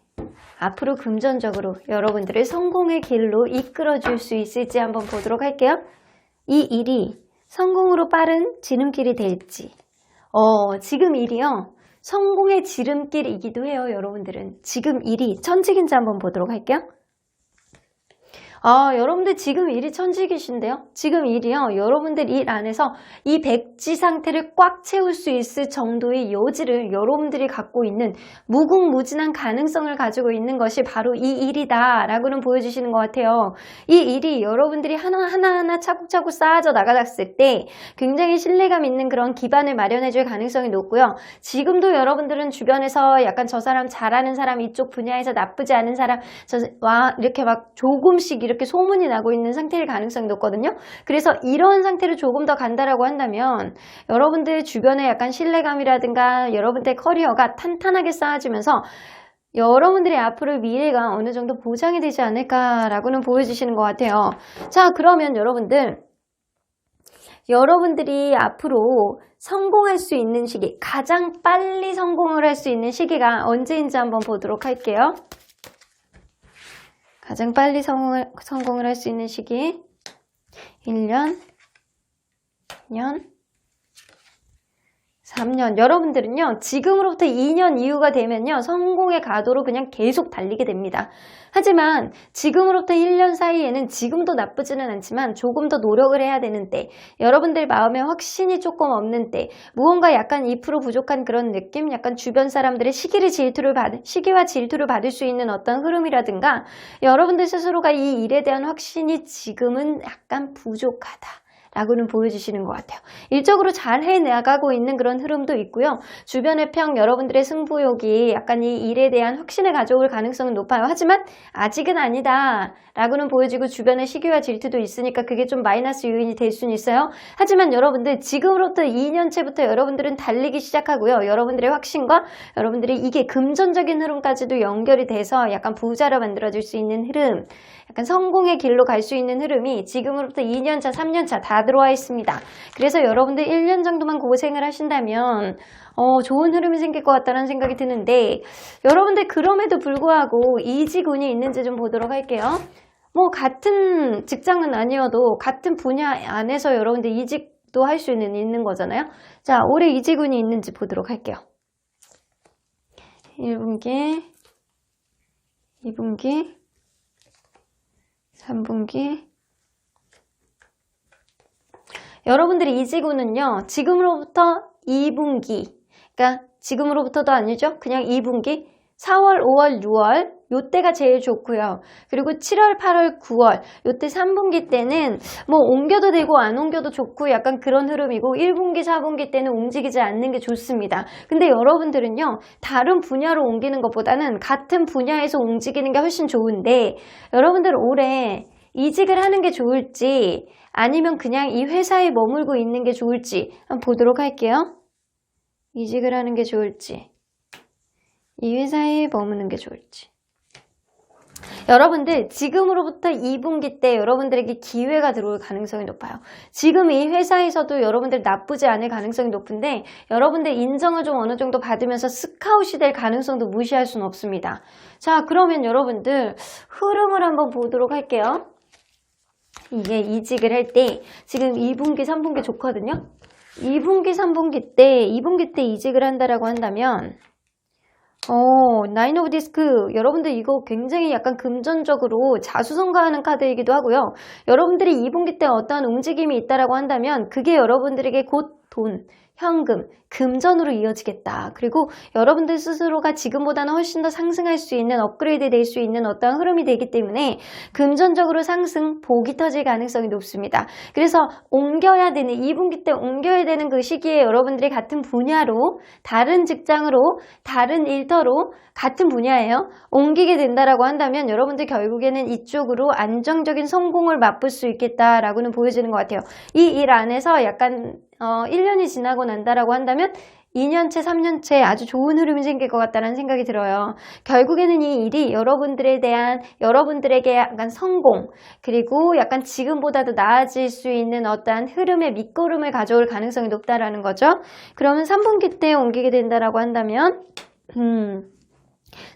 앞으로 금전적으로 여러분들을 성공의 길로 이끌어 줄 수 있을지 한번 보도록 할게요. 이 일이 성공으로 빠른 지름길이 될지. 지금 일이요. 성공의 지름길이기도 해요. 여러분들은. 지금 일이 천직인지 한번 보도록 할게요. 여러분들 지금 일이 천직이신데요. 지금 일이요. 여러분들 일 안에서 이 백지 상태를 꽉 채울 수 있을 정도의 여지를 여러분들이 갖고 있는 무궁무진한 가능성을 가지고 있는 것이 바로 이 일이다 라고는 보여주시는 것 같아요. 이 일이 여러분들이 하나하나 차곡차곡 쌓아져 나가았을 때 굉장히 신뢰감 있는 그런 기반을 마련해 줄 가능성이 높고요. 지금도 여러분들은 주변에서 약간 저 사람 잘하는 사람, 이쪽 분야에서 나쁘지 않은 사람, 이렇게 막 조금씩 이렇게 소문이 나고 있는 상태일 가능성이 높거든요. 그래서 이런 상태를 조금 더 간다라고 한다면 여러분들 주변에 약간 신뢰감이라든가 여러분들의 커리어가 탄탄하게 쌓아지면서 여러분들의 앞으로 미래가 어느 정도 보장이 되지 않을까라고는 보여주시는 것 같아요. 자, 그러면 여러분들이 앞으로 성공할 수 있는 시기, 가장 빨리 성공을 할 수 있는 시기가 언제인지 한번 보도록 할게요. 가장 빨리 성공을 할 수 있는 시기 1년, 2년, 3년. 여러분들은요, 지금으로부터 2년 이후가 되면요, 성공의 가도로 그냥 계속 달리게 됩니다. 하지만 지금으로부터 1년 사이에는 지금도 나쁘지는 않지만 조금 더 노력을 해야 되는 때, 여러분들 마음에 확신이 조금 없는 때, 무언가 약간 2% 부족한 그런 느낌, 약간 주변 사람들의 시기와 질투를 받을 수 있는 어떤 흐름이라든가 여러분들 스스로가 이 일에 대한 확신이 지금은 약간 부족하다 라고는 보여주시는 것 같아요. 일적으로 잘 해나가고 있는 그런 흐름도 있고요. 주변의 평, 여러분들의 승부욕이 약간 이 일에 대한 확신을 가져올 가능성은 높아요. 하지만 아직은 아니다 라고는 보여지고 주변의 시기와 질투도 있으니까 그게 좀 마이너스 요인이 될 수는 있어요. 하지만 여러분들 지금으로부터 2년째부터 여러분들은 달리기 시작하고요. 여러분들의 확신과 여러분들의 이게 금전적인 흐름까지도 연결이 돼서 약간 부자로 만들어줄 수 있는 흐름, 약간 성공의 길로 갈 수 있는 흐름이 지금으로부터 2년차, 3년차 다 들어와 있습니다. 그래서 여러분들 1년 정도만 고생을 하신다면 좋은 흐름이 생길 것 같다는 생각이 드는데 여러분들 그럼에도 불구하고 이직운이 있는지 좀 보도록 할게요. 뭐 같은 직장은 아니어도 같은 분야 안에서 여러분들 이직도 할 수 있는 거잖아요. 자, 올해 이직운이 있는지 보도록 할게요. 1분기, 2분기, 3분기. 여러분들이 이직운은요, 지금으로부터 2분기, 그러니까 지금으로부터도 아니죠. 그냥 2분기, 4월, 5월, 6월 요때가 제일 좋고요. 그리고 7월, 8월, 9월 요때 3분기 때는 뭐 옮겨도 되고 안 옮겨도 좋고 약간 그런 흐름이고 1분기, 4분기 때는 움직이지 않는 게 좋습니다. 근데 여러분들은요. 다른 분야로 옮기는 것보다는 같은 분야에서 움직이는 게 훨씬 좋은데 여러분들 올해 이직을 하는 게 좋을지 아니면 그냥 이 회사에 머물고 있는 게 좋을지 한번 보도록 할게요. 이직을 하는 게 좋을지 이 회사에 머무는 게 좋을지. 여러분들 지금으로부터 2분기 때 여러분들에게 기회가 들어올 가능성이 높아요. 지금 이 회사에서도 여러분들 나쁘지 않을 가능성이 높은데 여러분들 인정을 좀 어느 정도 받으면서 스카웃이 될 가능성도 무시할 수는 없습니다. 자, 그러면 여러분들 흐름을 한번 보도록 할게요. 이게 이직을 할 때 지금 2분기, 3분기 좋거든요. 2분기, 3분기 때 2분기 때 이직을 한다라고 한다면 나인 오브 디스크 여러분들 이거 굉장히 약간 금전적으로 자수성가하는 카드이기도 하고요. 여러분들이 2분기 때 어떠한 움직임이 있다라고 한다면 그게 여러분들에게 곧 돈, 현금, 금전으로 이어지겠다. 그리고 여러분들 스스로가 지금보다는 훨씬 더 상승할 수 있는 업그레이드 될 수 있는 어떠한 흐름이 되기 때문에 금전적으로 상승, 복이 터질 가능성이 높습니다. 그래서 옮겨야 되는 2분기 때 옮겨야 되는 그 시기에 여러분들이 같은 분야로 다른 직장으로 다른 일터로 같은 분야예요. 옮기게 된다라고 한다면 여러분들 결국에는 이쪽으로 안정적인 성공을 맛볼 수 있겠다라고는 보여지는 것 같아요. 이 일 안에서 약간 1년이 지나고 난다라고 한다면 2년째, 3년째 아주 좋은 흐름이 생길 것 같다는 생각이 들어요. 결국에는 이 일이 여러분들에게 약간 성공, 그리고 약간 지금보다도 나아질 수 있는 어떠한 흐름의 밑거름을 가져올 가능성이 높다라는 거죠. 그러면 3분기 때 옮기게 된다라고 한다면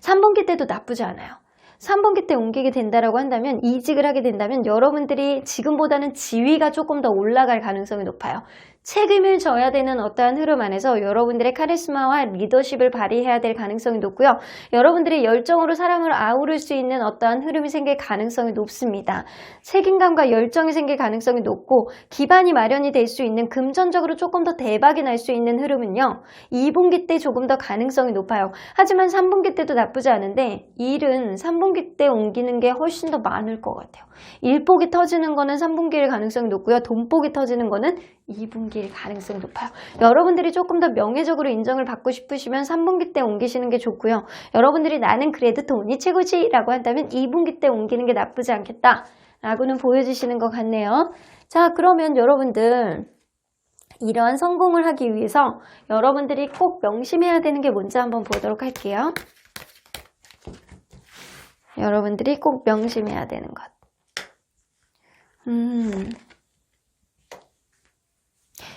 3분기 때도 나쁘지 않아요. 3분기 때 옮기게 된다라고 한다면 이직을 하게 된다면 여러분들이 지금보다는 지위가 조금 더 올라갈 가능성이 높아요. 책임을 져야 되는 어떠한 흐름 안에서 여러분들의 카리스마와 리더십을 발휘해야 될 가능성이 높고요. 여러분들이 열정으로 사람을 아우를 수 있는 어떠한 흐름이 생길 가능성이 높습니다. 책임감과 열정이 생길 가능성이 높고 기반이 마련이 될 수 있는 금전적으로 조금 더 대박이 날 수 있는 흐름은요. 2분기 때 조금 더 가능성이 높아요. 하지만 3분기 때도 나쁘지 않은데 일은 3분기 때 옮기는 게 훨씬 더 많을 것 같아요. 일복이 터지는 거는 3분기일 가능성이 높고요. 돈복이 터지는 거는 2분기일 가능성이 높아요. 여러분들이 조금 더 명예적으로 인정을 받고 싶으시면 3분기 때 옮기시는 게 좋고요. 여러분들이 나는 그래도 돈이 최고지 라고 한다면 2분기 때 옮기는 게 나쁘지 않겠다 라고는 보여주시는 것 같네요. 자, 그러면 여러분들 이러한 성공을 하기 위해서 여러분들이 꼭 명심해야 되는 게 뭔지 한번 보도록 할게요. 여러분들이 꼭 명심해야 되는 것.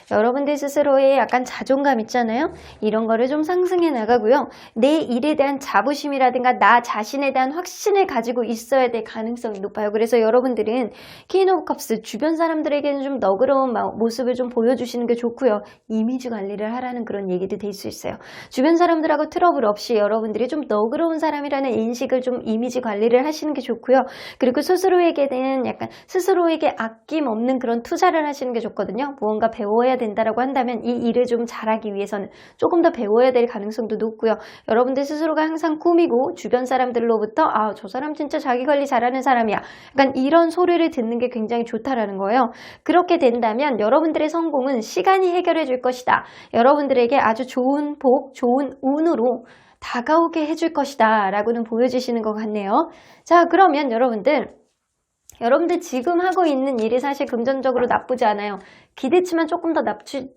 여러분들 스스로의 약간 자존감 있잖아요. 이런 거를 좀 상승해 나가고요. 내 일에 대한 자부심이라든가 나 자신에 대한 확신을 가지고 있어야 될 가능성이 높아요. 그래서 여러분들은 퀸 오브 컵스 주변 사람들에게는 좀 너그러운 모습을 좀 보여주시는 게 좋고요. 이미지 관리를 하라는 그런 얘기도 될 수 있어요. 주변 사람들하고 트러블 없이 여러분들이 좀 너그러운 사람이라는 인식을 좀 이미지 관리를 하시는 게 좋고요. 그리고 스스로에게는 약간 스스로에게 아낌없는 그런 투자를 하시는 게 좋거든요. 무언가 배워야 된다라고 한다면 이 일을 좀 잘하기 위해서는 조금 더 배워야 될 가능성도 높고요. 여러분들 스스로가 항상 꾸미고 주변 사람들로부터 저 사람 진짜 자기 관리 잘하는 사람이야. 약간 이런 소리를 듣는 게 굉장히 좋다라는 거예요. 그렇게 된다면 여러분들의 성공은 시간이 해결해 줄 것이다. 여러분들에게 아주 좋은 복, 좋은 운으로 다가오게 해줄 것이다 라고는 보여주시는 것 같네요. 자, 그러면 여러분들 지금 하고 있는 일이 사실 금전적으로 나쁘지 않아요. 기대치만 조금 더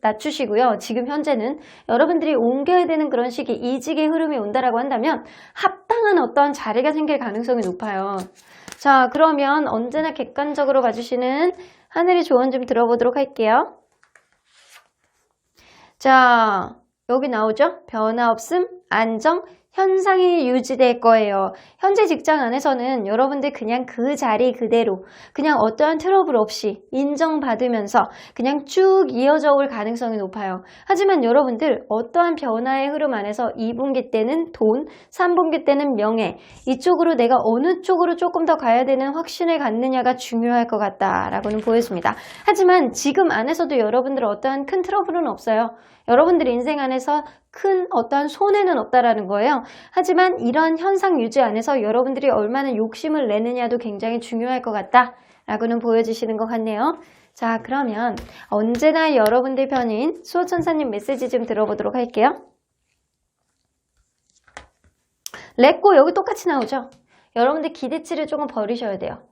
낮추시고요. 지금 현재는 여러분들이 옮겨야 되는 그런 시기, 이직의 흐름이 온다라고 한다면 합당한 어떠한 자리가 생길 가능성이 높아요. 자, 그러면 언제나 객관적으로 봐주시는 하늘의 조언 좀 들어보도록 할게요. 자, 여기 나오죠? 변화 없음, 안정, 현상이 유지될 거예요. 현재 직장 안에서는 여러분들 그냥 그 자리 그대로 그냥 어떠한 트러블 없이 인정받으면서 그냥 쭉 이어져 올 가능성이 높아요. 하지만 여러분들 어떠한 변화의 흐름 안에서 2분기 때는 돈, 3분기 때는 명예, 이쪽으로 내가 어느 쪽으로 조금 더 가야 되는 확신을 갖느냐가 중요할 것 같다라고는 보여집니다. 하지만 지금 안에서도 여러분들 어떠한 큰 트러블은 없어요. 여러분들 인생 안에서 큰 어떠한 손해는 없다라는 거예요. 하지만 이런 현상 유지 안에서 여러분들이 얼마나 욕심을 내느냐도 굉장히 중요할 것 같다라고는 보여주시는 것 같네요. 자, 그러면 언제나 여러분들 편인 수호천사님 메시지 좀 들어보도록 할게요. 렛고 여기 똑같이 나오죠? 여러분들 기대치를 조금 버리셔야 돼요.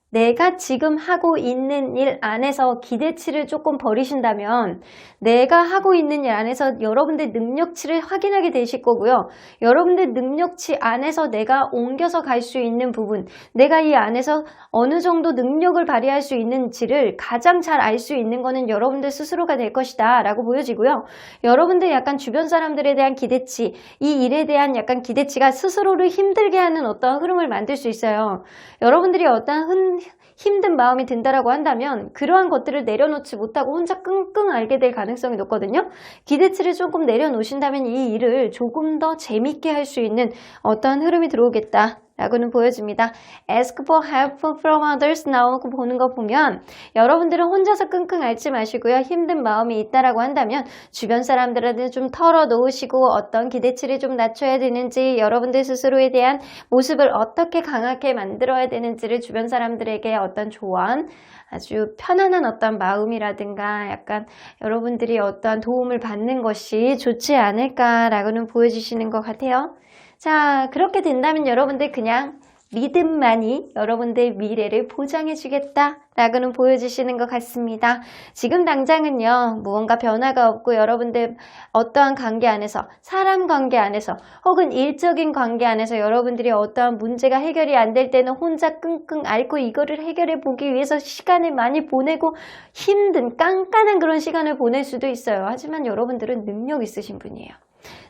내가 지금 하고 있는 일 안에서 기대치를 조금 버리신다면 내가 하고 있는 일 안에서 여러분들 능력치를 확인하게 되실 거고요. 여러분들 능력치 안에서 내가 옮겨서 갈 수 있는 부분, 내가 이 안에서 어느 정도 능력을 발휘할 수 있는지를 가장 잘 알 수 있는 거는 여러분들 스스로가 될 것이다 라고 보여지고요. 여러분들 약간 주변 사람들에 대한 기대치, 이 일에 대한 약간 기대치가 스스로를 힘들게 하는 어떤 흐름을 만들 수 있어요. 여러분들이 어떤 힘든 마음이 든다라고 한다면 그러한 것들을 내려놓지 못하고 혼자 끙끙 앓게 될 가능성이 높거든요. 기대치를 조금 내려놓으신다면 이 일을 조금 더 재밌게 할 수 있는 어떤 흐름이 들어오겠다 라고는 보여집니다. Ask for help from others 나오고 보는 거 보면 여러분들은 혼자서 끙끙 앓지 마시고요. 힘든 마음이 있다라고 한다면 주변 사람들한테 좀 털어놓으시고 어떤 기대치를 좀 낮춰야 되는지, 여러분들 스스로에 대한 모습을 어떻게 강하게 만들어야 되는지를 주변 사람들에게 어떤 조언, 아주 편안한 어떤 마음이라든가 약간 여러분들이 어떠한 도움을 받는 것이 좋지 않을까라고는 보여주시는 것 같아요. 자, 그렇게 된다면 여러분들 그냥 믿음만이 여러분들의 미래를 보장해 주겠다 라고는 보여주시는 것 같습니다. 지금 당장은요, 무언가 변화가 없고 여러분들 어떠한 관계 안에서, 사람 관계 안에서 혹은 일적인 관계 안에서 여러분들이 어떠한 문제가 해결이 안 될 때는 혼자 끙끙 앓고 이거를 해결해 보기 위해서 시간을 많이 보내고 힘든 깐깐한 그런 시간을 보낼 수도 있어요. 하지만 여러분들은 능력 있으신 분이에요.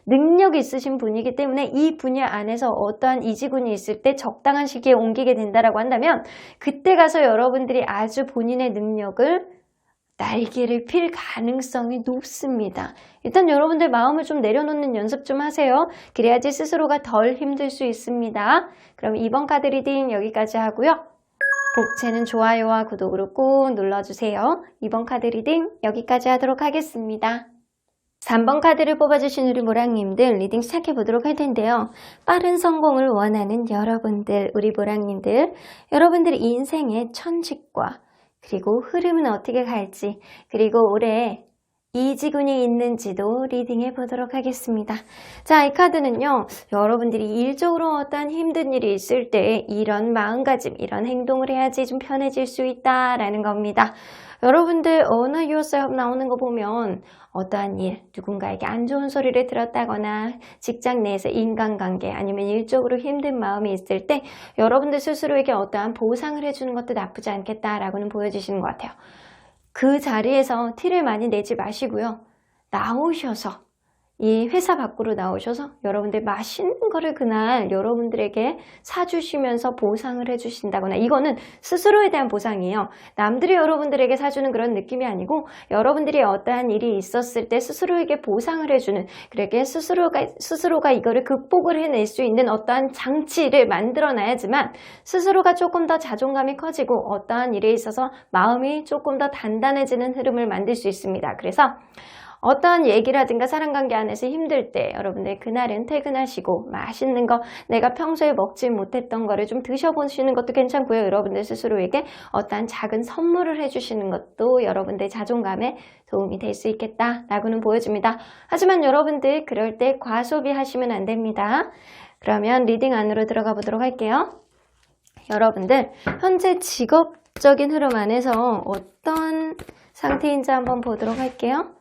능력이 있으신 분이기 때문에 이 분야 안에서 어떠한 이지군이 있을 때 적당한 시기에 옮기게 된다라고 한다면 그때 가서 여러분들이 아주 본인의 능력을 날개를 필 가능성이 높습니다. 일단 여러분들 마음을 좀 내려놓는 연습 좀 하세요. 그래야지 스스로가 덜 힘들 수 있습니다. 그럼 이번 카드 리딩 여기까지 하고요. 복채는 좋아요와 구독으로 꼭 눌러주세요. 이번 카드 리딩 여기까지 하도록 하겠습니다. 3번 카드를 뽑아주신 우리 모랑님들 리딩 시작해 보도록 할 텐데요. 빠른 성공을 원하는 여러분들, 우리 모랑님들, 여러분들의 인생의 천직과 그리고 흐름은 어떻게 갈지, 그리고 올해 이지군이 있는지도 리딩해 보도록 하겠습니다. 자, 이 카드는요, 여러분들이 일적으로 어떤 힘든 일이 있을 때 이런 마음가짐, 이런 행동을 해야지 좀 편해질 수 있다라는 겁니다. 여러분들 Honor Yourself 나오는 거 보면 어떠한 일, 누군가에게 안 좋은 소리를 들었다거나 직장 내에서 인간관계 아니면 일적으로 힘든 마음이 있을 때 여러분들 스스로에게 어떠한 보상을 해주는 것도 나쁘지 않겠다라고는 보여주시는 것 같아요. 그 자리에서 티를 많이 내지 마시고요. 나오셔서 이 회사 밖으로 나오셔서 여러분들 맛있는 거를 그날 여러분들에게 사주시면서 보상을 해주신다거나, 이거는 스스로에 대한 보상이에요. 남들이 여러분들에게 사주는 그런 느낌이 아니고 여러분들이 어떠한 일이 있었을 때 스스로에게 보상을 해주는, 그렇게 스스로가 이거를 극복을 해낼 수 있는 어떠한 장치를 만들어 놔야지만 스스로가 조금 더 자존감이 커지고 어떠한 일에 있어서 마음이 조금 더 단단해지는 흐름을 만들 수 있습니다. 그래서 어떠한 얘기라든가 사람관계 안에서 힘들 때 여러분들 그날은 퇴근하시고 맛있는 거, 내가 평소에 먹지 못했던 거를 좀 드셔보시는 것도 괜찮고요. 여러분들 스스로에게 어떠한 작은 선물을 해주시는 것도 여러분들 자존감에 도움이 될 수 있겠다라고는 보여집니다. 하지만 여러분들 그럴 때 과소비하시면 안 됩니다. 그러면 리딩 안으로 들어가 보도록 할게요. 여러분들 현재 직업적인 흐름 안에서 어떤 상태인지 한번 보도록 할게요.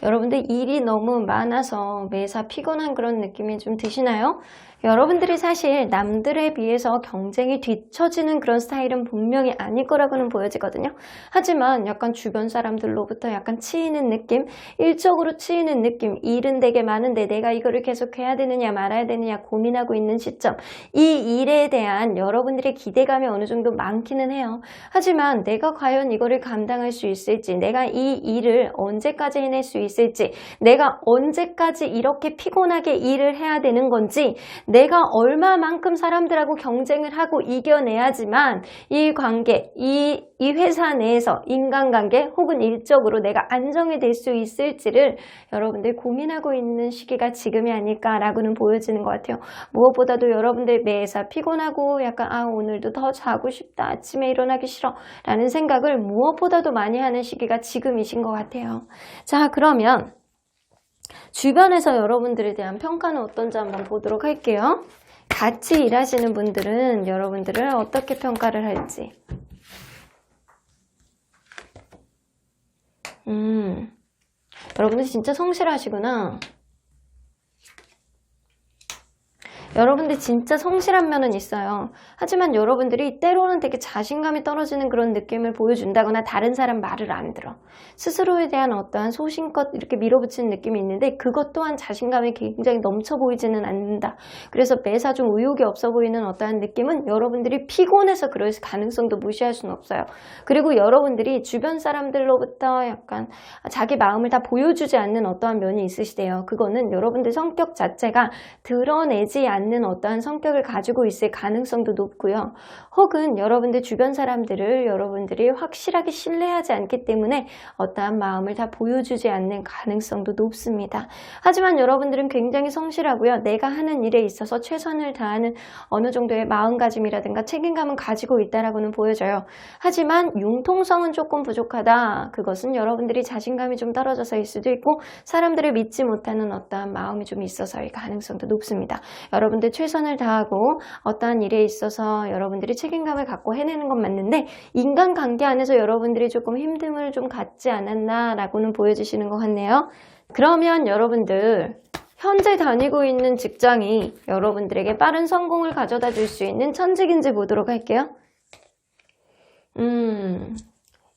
여러분들 일이 너무 많아서 매사 피곤한 그런 느낌이 좀 드시나요? 여러분들이 사실 남들에 비해서 경쟁이 뒤처지는 그런 스타일은 분명히 아닐 거라고는 보여지거든요. 하지만 약간 주변 사람들로부터 약간 치이는 느낌, 일적으로 치이는 느낌, 일은 되게 많은데 내가 이거를 계속 해야 되느냐 말아야 되느냐 고민하고 있는 시점, 이 일에 대한 여러분들의 기대감이 어느 정도 많기는 해요. 하지만 내가 과연 이거를 감당할 수 있을지, 내가 이 일을 언제까지 해낼 수 있을지, 내가 언제까지 이렇게 피곤하게 일을 해야 되는 건지, 내가 얼마만큼 사람들하고 경쟁을 하고 이겨내야지만 이 관계, 이 회사 내에서 인간관계 혹은 일적으로 내가 안정이 될 수 있을지를 여러분들 고민하고 있는 시기가 지금이 아닐까라고는 보여지는 것 같아요. 무엇보다도 여러분들 매사 피곤하고 약간 오늘도 더 자고 싶다, 아침에 일어나기 싫어 라는 생각을 무엇보다도 많이 하는 시기가 지금이신 것 같아요. 자, 그러면 주변에서 여러분들에 대한 평가는 어떤지 한번 보도록 할게요. 같이 일하시는 분들은 여러분들을 어떻게 평가를 할지. 여러분들 진짜 성실하시구나. 여러분들 진짜 성실한 면은 있어요. 하지만 여러분들이 때로는 되게 자신감이 떨어지는 그런 느낌을 보여준다거나 다른 사람 말을 안 들어. 스스로에 대한 어떠한 소신껏 이렇게 밀어붙이는 느낌이 있는데 그것 또한 자신감이 굉장히 넘쳐 보이지는 않는다. 그래서 매사 좀 의욕이 없어 보이는 어떠한 느낌은 여러분들이 피곤해서 그럴 가능성도 무시할 수는 없어요. 그리고 여러분들이 주변 사람들로부터 약간 자기 마음을 다 보여주지 않는 어떠한 면이 있으시대요. 그거는 여러분들 성격 자체가 드러내지 않는 어떠한 성격을 가지고 있을 가능성도 높고요. 혹은 여러분들 주변 사람들을 여러분들이 확실하게 신뢰하지 않기 때문에 어떠한 마음을 다 보여주지 않는 가능성도 높습니다. 하지만 여러분들은 굉장히 성실하고요. 내가 하는 일에 있어서 최선을 다하는 어느 정도의 마음가짐이라든가 책임감은 가지고 있다라고는 보여져요. 하지만 융통성은 조금 부족하다. 그것은 여러분들이 자신감이 좀 떨어져서일 수도 있고 사람들을 믿지 못하는 어떠한 마음이 좀 있어서일 가능성도 높습니다. 여러분들 최선을 다하고 어떠한 일에 있어서 여러분들이 책임감을 갖고 해내는 건 맞는데 인간관계 안에서 여러분들이 조금 힘듦을 좀 갖지 않았나 라고는 보여주시는 것 같네요. 그러면 여러분들 현재 다니고 있는 직장이 여러분들에게 빠른 성공을 가져다 줄 수 있는 천직인지 보도록 할게요.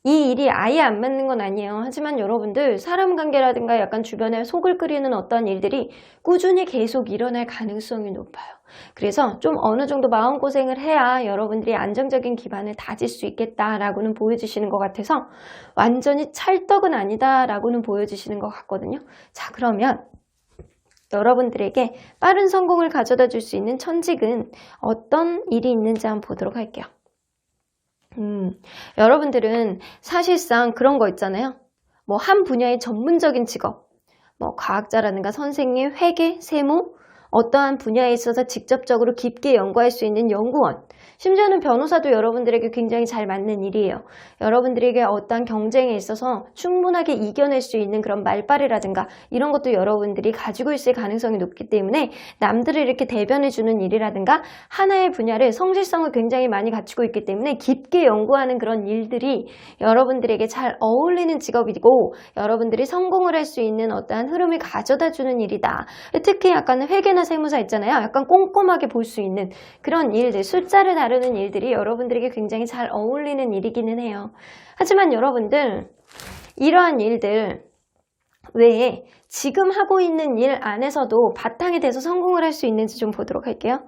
이 일이 아예 안 맞는 건 아니에요. 하지만 여러분들 사람 관계라든가 약간 주변에 속을 끓이는 어떤 일들이 꾸준히 계속 일어날 가능성이 높아요. 그래서 좀 어느 정도 마음고생을 해야 여러분들이 안정적인 기반을 다질 수 있겠다라고는 보여주시는 것 같아서 완전히 찰떡은 아니다라고는 보여주시는 것 같거든요. 자, 그러면 여러분들에게 빠른 성공을 가져다 줄 수 있는 천직은 어떤 일이 있는지 한번 보도록 할게요. 여러분들은 사실상 그런 거 있잖아요. 뭐 한 분야의 전문적인 직업, 뭐 과학자라든가 선생님, 회계, 세무, 어떠한 분야에 있어서 직접적으로 깊게 연구할 수 있는 연구원, 심지어는 변호사도 여러분들에게 굉장히 잘 맞는 일이에요. 여러분들에게 어떠한 경쟁에 있어서 충분하게 이겨낼 수 있는 그런 말빨이라든가 이런 것도 여러분들이 가지고 있을 가능성이 높기 때문에 남들을 이렇게 대변해주는 일이라든가 하나의 분야를 성실성을 굉장히 많이 갖추고 있기 때문에 깊게 연구하는 그런 일들이 여러분들에게 잘 어울리는 직업이고 여러분들이 성공을 할 수 있는 어떠한 흐름을 가져다주는 일이다. 특히 약간 회계나 세무사 있잖아요. 약간 꼼꼼하게 볼 수 있는 그런 일들, 숫자를 다루는 일들이 여러분들에게 굉장히 잘 어울리는 일이기는 해요. 하지만 여러분들 이러한 일들 외에 지금 하고 있는 일 안에서도 바탕이 돼서 성공을 할 수 있는지 좀 보도록 할게요.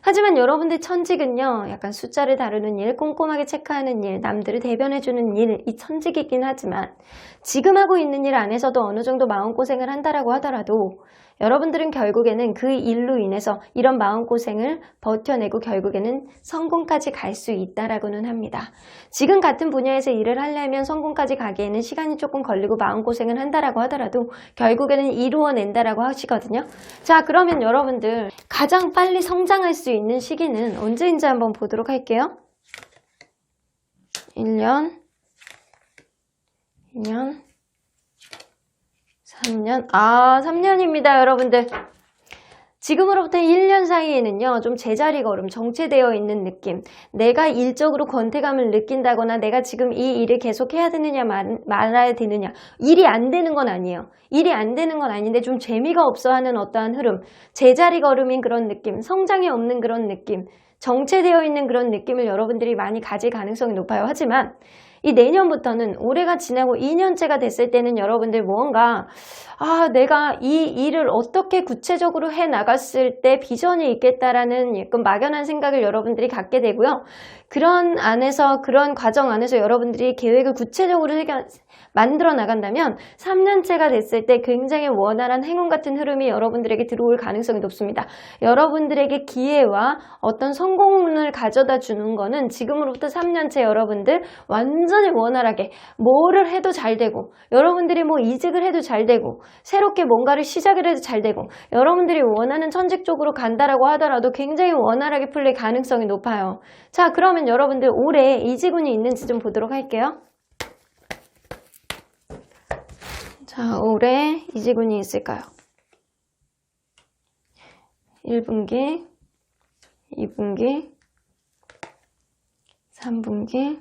하지만 여러분들 천직은요, 약간 숫자를 다루는 일, 꼼꼼하게 체크하는 일, 남들을 대변해주는 일, 이 천직이긴 하지만 지금 하고 있는 일 안에서도 어느 정도 마음고생을 한다라고 하더라도 여러분들은 결국에는 그 일로 인해서 이런 마음고생을 버텨내고 결국에는 성공까지 갈 수 있다라고는 합니다. 지금 같은 분야에서 일을 하려면 성공까지 가기에는 시간이 조금 걸리고 마음고생을 한다라고 하더라도 결국에는 이루어낸다라고 하시거든요. 자, 그러면 여러분들 가장 빨리 성장할 수 있는 시기는 언제인지 한번 보도록 할게요. 1년, 2년, 3년, 3년입니다, 여러분들. 지금으로부터 1년 사이에는요, 좀 제자리 걸음, 정체되어 있는 느낌, 내가 일적으로 권태감을 느낀다거나 내가 지금 이 일을 계속 해야 되느냐 말아야 되느냐, 일이 안 되는 건 아니에요. 일이 안 되는 건 아닌데 좀 재미가 없어 하는 어떠한 흐름, 제자리 걸음인 그런 느낌, 성장이 없는 그런 느낌, 정체되어 있는 그런 느낌을 여러분들이 많이 가질 가능성이 높아요. 하지만 이 내년부터는 올해가 지나고 2년째가 됐을 때는 여러분들 무언가 내가 이 일을 어떻게 구체적으로 해 나갔을 때 비전이 있겠다라는 약간 막연한 생각을 여러분들이 갖게 되고요. 그런 과정 안에서 여러분들이 계획을 구체적으로 만들어 나간다면 3년째가 됐을 때 굉장히 원활한 행운 같은 흐름이 여러분들에게 들어올 가능성이 높습니다. 여러분들에게 기회와 어떤 성공을 가져다 주는 거는 지금으로부터 3년째 여러분들 완전히 원활하게 뭐를 해도 잘 되고, 여러분들이 뭐 이직을 해도 잘 되고, 새롭게 뭔가를 시작을 해도 잘 되고, 여러분들이 원하는 천직 쪽으로 간다라고 하더라도 굉장히 원활하게 풀릴 가능성이 높아요. 자, 그러면 여러분들 올해 이지군이 있는지 좀 보도록 할게요. 자, 올해 이지군이 있을까요? 1분기, 2분기, 3분기,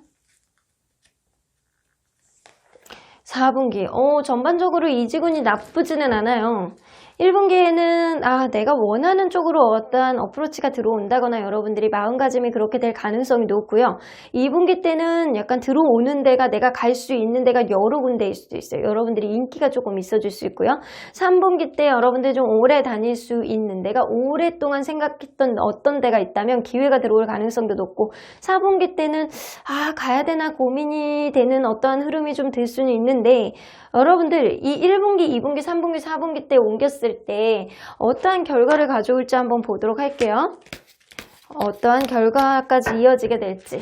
4분기. 전반적으로 이지군이 나쁘지는 않아요. 1분기에는 내가 원하는 쪽으로 어떠한 어프로치가 들어온다거나 여러분들이 마음가짐이 그렇게 될 가능성이 높고요. 2분기 때는 약간 들어오는 데가 내가 갈 수 있는 데가 여러 군데일 수도 있어요. 여러분들이 인기가 조금 있어질 수 있고요. 3분기 때 여러분들 좀 오래 다닐 수 있는, 내가 오랫동안 생각했던 어떤 데가 있다면 기회가 들어올 가능성도 높고, 4분기 때는 가야 되나 고민이 되는 어떠한 흐름이 좀 들 수는 있는데, 여러분들 이 1분기, 2분기, 3분기, 4분기 때 옮겼을 때 어떠한 결과를 가져올지 한번 보도록 할게요. 어떠한 결과까지 이어지게 될지.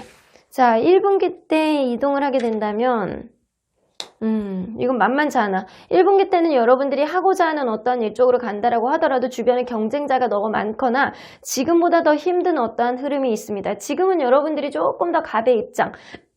자, 1분기 때 이동을 하게 된다면 이건 만만치 않아. 1분기 때는 여러분들이 하고자 하는 어떠한 일 쪽으로 간다라고 하더라도 주변에 경쟁자가 너무 많거나 지금보다 더 힘든 어떠한 흐름이 있습니다. 지금은 여러분들이 조금 더 갑의 입장,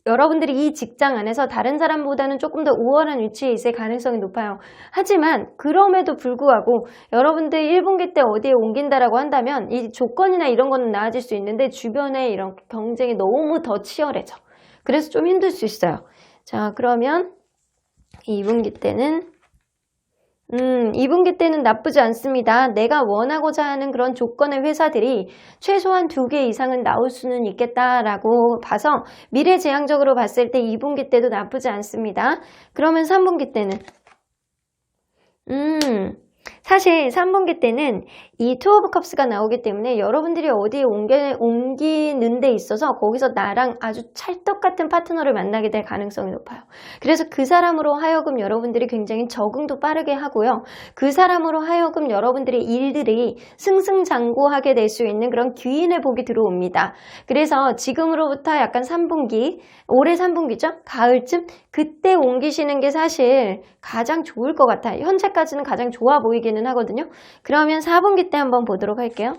여러분들이 이 직장 안에서 다른 사람보다는 조금 더 우월한 위치에 있을 가능성이 높아요. 하지만 그럼에도 불구하고 여러분들 1분기 때 어디에 옮긴다라고 한다면 이 조건이나 이런 거는 나아질 수 있는데 주변에 이런 경쟁이 너무 더 치열해져. 그래서 좀 힘들 수 있어요. 자, 그러면 2분기 때는 2분기 때는 나쁘지 않습니다. 내가 원하고자 하는 그런 조건의 회사들이 최소한 2개 이상은 나올 수는 있겠다라고 봐서 미래지향적으로 봤을 때 2분기 때도 나쁘지 않습니다. 그러면 3분기 때는 사실 3분기 때는 이 투 오브 컵스가 나오기 때문에 여러분들이 어디에 옮기는 데 있어서 거기서 나랑 아주 찰떡 같은 파트너를 만나게 될 가능성이 높아요. 그래서 그 사람으로 하여금 여러분들이 굉장히 적응도 빠르게 하고요. 그 사람으로 하여금 여러분들의 일들이 승승장구하게 될 수 있는 그런 기인의 복이 들어옵니다. 그래서 지금으로부터 약간 3분기, 올해 3분기죠? 가을쯤? 그때 옮기시는 게 사실 가장 좋을 것 같아요. 현재까지는 가장 좋아 보이기는 하거든요. 그러면 4분기 때 한번 보도록 할게요.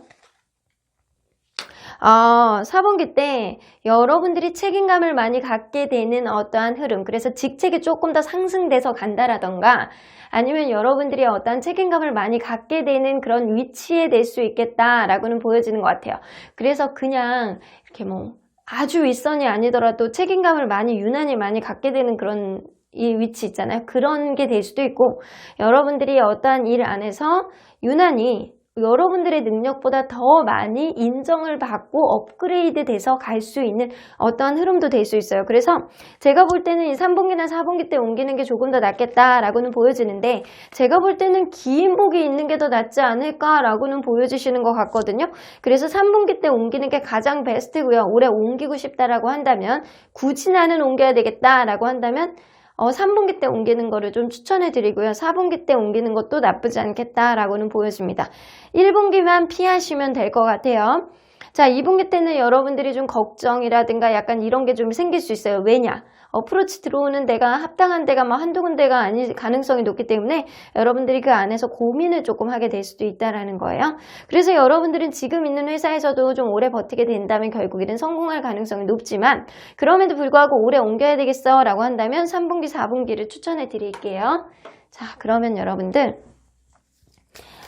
4분기 때 여러분들이 책임감을 많이 갖게 되는 어떠한 흐름, 그래서 직책이 조금 더 상승돼서 간다라던가 아니면 여러분들이 어떠한 책임감을 많이 갖게 되는 그런 위치에 될 수 있겠다라고는 보여지는 것 같아요. 그래서 그냥 이렇게 뭐 아주 윗선이 아니더라도 책임감을 유난히 많이 갖게 되는 그런 이 위치 있잖아요. 그런 게 될 수도 있고, 여러분들이 어떠한 일 안에서 유난히 여러분들의 능력보다 더 많이 인정을 받고 업그레이드 돼서 갈 수 있는 어떠한 흐름도 될 수 있어요. 그래서 제가 볼 때는 이 3분기나 4분기 때 옮기는 게 조금 더 낫겠다라고는 보여지는데, 제가 볼 때는 긴 복이 있는 게 더 낫지 않을까라고는 보여지시는 것 같거든요. 그래서 3분기 때 옮기는 게 가장 베스트고요. 올해 옮기고 싶다라고 한다면, 굳이 나는 옮겨야 되겠다라고 한다면 3분기 때 옮기는 거를 좀 추천해 드리고요. 4분기 때 옮기는 것도 나쁘지 않겠다라고는 보여집니다. 1분기만 피하시면 될 것 같아요. 자, 2분기 때는 여러분들이 좀 걱정이라든가 약간 이런 게 좀 생길 수 있어요. 왜냐? 어프로치 들어오는 데가 합당한 데가 한두 군데가 아닐 가능성이 높기 때문에 여러분들이 그 안에서 고민을 조금 하게 될 수도 있다라는 거예요. 그래서 여러분들은 지금 있는 회사에서도 좀 오래 버티게 된다면 결국에는 성공할 가능성이 높지만, 그럼에도 불구하고 오래 옮겨야 되겠어 라고 한다면 3분기, 4분기를 추천해 드릴게요. 자, 그러면 여러분들